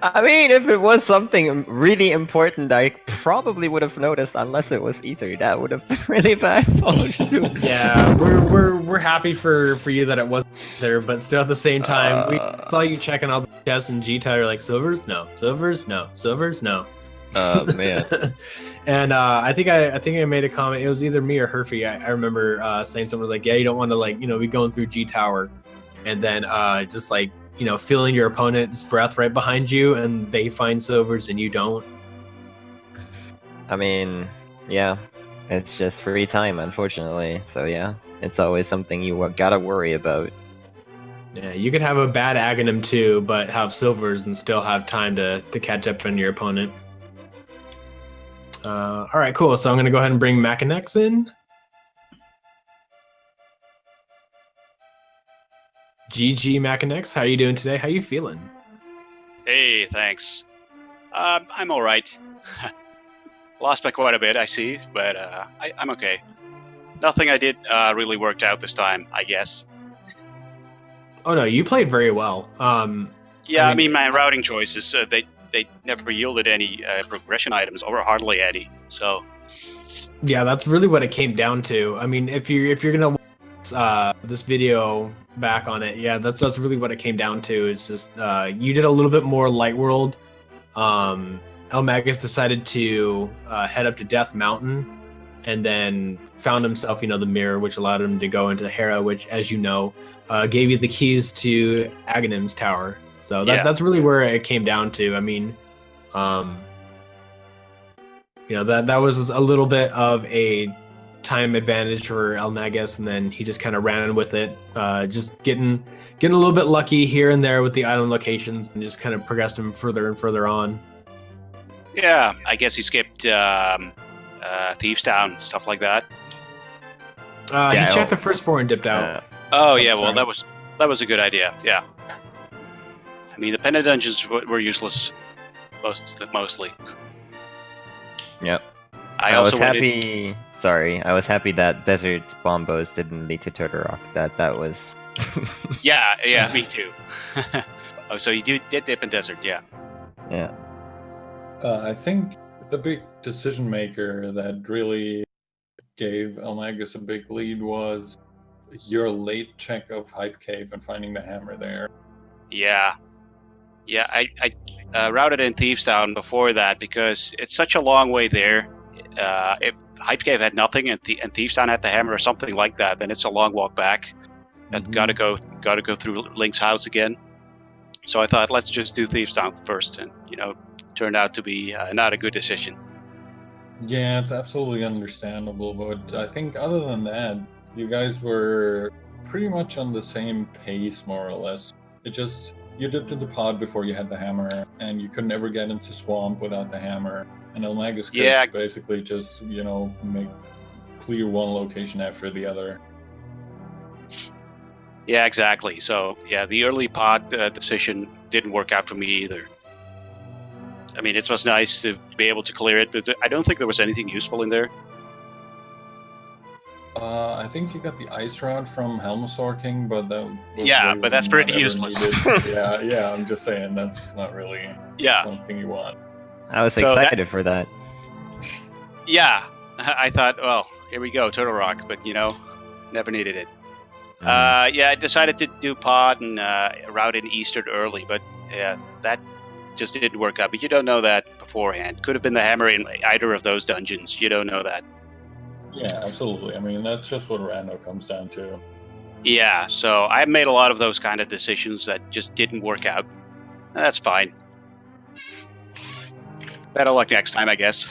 I mean, if it was something really important, I probably would have noticed. Unless it was Ether, that would have been really bad. Oh, shoot. Yeah, we're happy for you that it wasn't there, but still at the same time, we saw you checking all the chess and G-Tile. You're like, silvers, no, silvers, no, silvers, no. Oh man. And I think I made a comment. It was either me or Herfy. I remember saying something like, yeah, you don't want to like be going through G Tower, and then just like feeling your opponent's breath right behind you, and they find silvers and you don't. I mean, yeah, it's just free time, unfortunately. So yeah, it's always something you gotta worry about. Yeah, you could have a bad Aghanim too, but have silvers and still have time to catch up on your opponent. All right, cool. So I'm gonna go ahead and bring Makinx in. GG Makinx, how are you doing today? How you feeling? Hey, thanks. I'm all right. Lost by quite a bit, I see, but I'm okay. Nothing I did really worked out this time, I guess. Oh no, you played very well. Yeah, I mean my routing choices, they never yielded any progression items, or hardly any. So. Yeah, that's really what it came down to. I mean, if you're gonna watch this video back on it, yeah, that's really what it came down to. Is just you did a little bit more light world. eLmaGus decided to head up to Death Mountain, and then found himself, the mirror, which allowed him to go into Hera, which, as you know, gave you the keys to Aghanim's tower. So that's really where it came down to. I mean, that was a little bit of a time advantage for eLmaGus, and then he just kind of ran with it, just getting a little bit lucky here and there with the island locations, and just kind of progressed him further and further on. Yeah, I guess he skipped Thieves Town, stuff like that. He checked the first 4 and dipped out. Well, that was a good idea. Yeah. I mean, the Pena dungeons were useless, mostly. Yep. I was happy. Sorry, I was happy that Desert Bombos didn't lead to Turtle Rock. That was. yeah, me too. Oh, so you did dip in Desert, yeah. Yeah. I think the big decision maker that really gave eLmaGus a big lead was your late check of Hype Cave and finding the hammer there. Yeah, I routed in Thieves Town before that because it's such a long way there. If Hype Cave had nothing and Thieves Town had the hammer or something like that, then it's a long walk back. And gotta go through Link's house again. So I thought, let's just do Thieves Town first, and turned out to be not a good decision. Yeah, it's absolutely understandable, but I think other than that, you guys were pretty much on the same pace, more or less. You dipped into pod before you had the hammer, and you could never get into Swamp without the hammer. And eLmaGus could basically just, make clear one location after the other. Yeah, exactly. So, the early pod decision didn't work out for me either. I mean, it was nice to be able to clear it, but I don't think there was anything useful in there. I think you got the ice route from Helmosaur King, but that was but that's pretty useless. yeah, I'm just saying that's not really something you want. I was excited for that. Yeah, I thought, well, here we go, Turtle Rock, but never needed it. I decided to do pod and route in Eastern early, but that just didn't work out. But you don't know that beforehand. Could have been the hammer in either of those dungeons. You don't know that. Yeah, absolutely. I mean, that's just what rando comes down to. Yeah, so I made a lot of those kind of decisions that just didn't work out. That's fine. Better luck next time, I guess.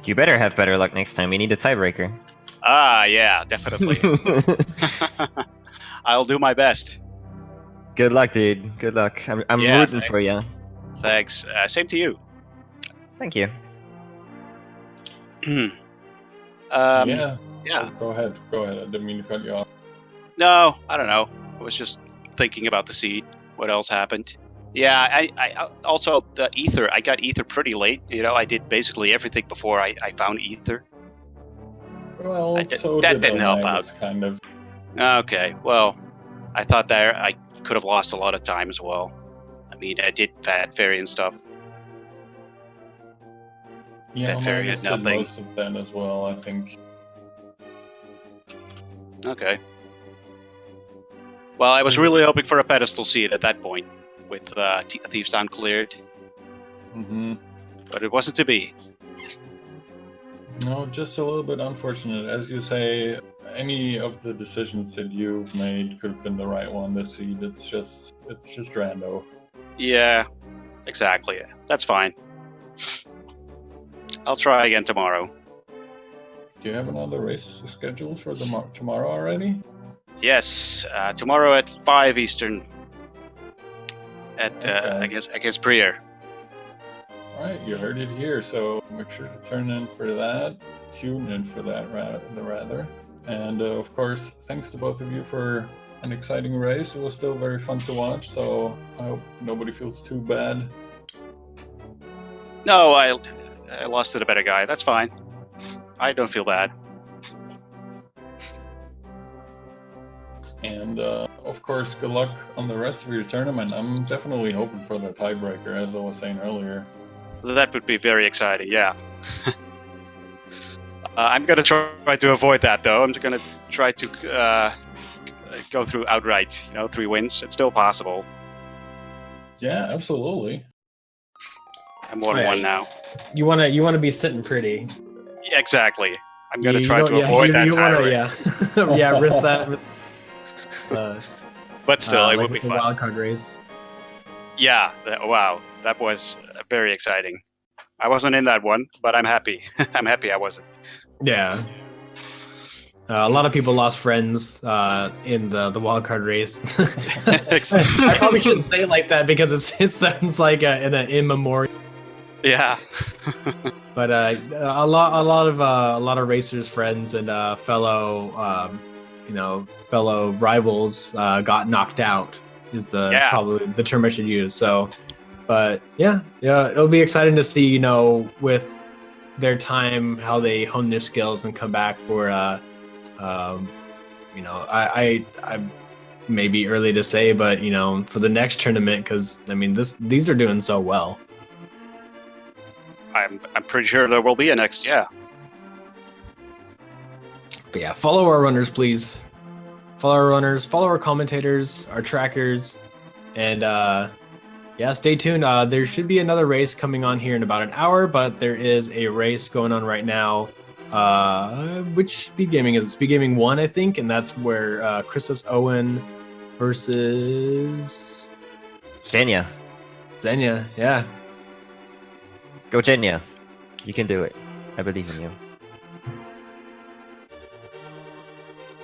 You better have better luck next time. We need a tiebreaker. Ah, yeah, definitely. I'll do my best. Good luck, dude. Good luck. I'm Yeah, rooting for you. Thanks. Same to you. Thank you. Yeah. Yeah. Oh, go ahead. Go ahead. I didn't mean to cut you off. No, I don't know. I was just thinking about the seed. What else happened? Yeah, I also the ether. I got ether pretty late. You know, I did basically everything before I found ether. Well, that so didn't did help eLmaGus, kind of. Okay, well, I thought that I could have lost a lot of time as well. I mean, I did Fat Fairy and stuff. Yeah, Fat Fairy eLmaGus had did nothing. most of that as well, I think. Okay. Well, I was really hoping for a pedestal seed at that point, with Thieves Town cleared, Mm-hmm. but it wasn't to be. No, just a little bit unfortunate. As you say, any of the decisions that you've made could have been the right one this seed. It's just rando. Yeah, exactly. That's fine. I'll try again tomorrow. Do you have another race scheduled for tomorrow already? Yes, tomorrow at 5 Eastern. At Okay. against Prier. Alright, you heard it here, so make sure to turn in for that, tune in for that rather. And of course, thanks to both of you for an exciting race. It was still very fun to watch, so I hope nobody feels too bad. No, I lost to the better guy. That's fine. I don't feel bad. And of course, good luck on the rest of your tournament. I'm definitely hoping for the tiebreaker, as I was saying earlier. That would be very exciting, yeah. I'm gonna try to avoid that, though. I'm gonna try to go through outright. 3 wins. It's still possible. Yeah, absolutely. I'm 1-1 now. You wanna be sitting pretty. Yeah, exactly. I'm gonna You try don't- to yeah, avoid you- that you wanna- tirade. yeah, risk that. But still, it like would be with the fun. wildcard race. Yeah. Wow, that was very exciting. I wasn't in that one, but I'm happy. I'm happy I wasn't. Yeah. A lot of people lost friends in the wildcard race. I probably shouldn't say it like that because it sounds like an immemorial. Yeah. But a lot of racers' friends and fellow rivals got knocked out. Is probably the term I should use. So, but yeah, it'll be exciting to see with their time how they hone their skills and come back for I may be early to say, but for the next tournament, because I mean these are doing so well. I'm pretty sure there will be a next. Yeah. But yeah, follow our runners, please. Follow our runners, follow our commentators, our trackers, and yeah, stay tuned. There should be another race coming on here in about an hour, but there is a race going on right now. Which speed gaming is it? Speed gaming 1, I think, and that's where Christus Owen versus Xenia. Yeah. Go Xenia. You can do it. I believe in you.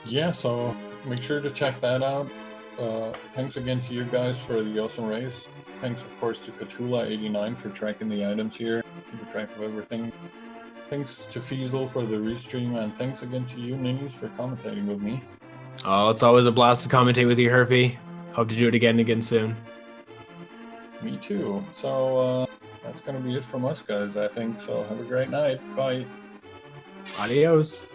Yeah, so make sure to check that out. Thanks again to you guys for the awesome race. Thanks, of course, to Cthulhu89 for tracking the items here, keeping track of everything. Thanks to Feasel for the restream, and thanks again to you, Ninnies, for commentating with me. Oh, it's always a blast to commentate with you, Herfy. Hope to do it again soon. Me too. So that's going to be it from us, guys, I think. So have a great night. Bye. Adios.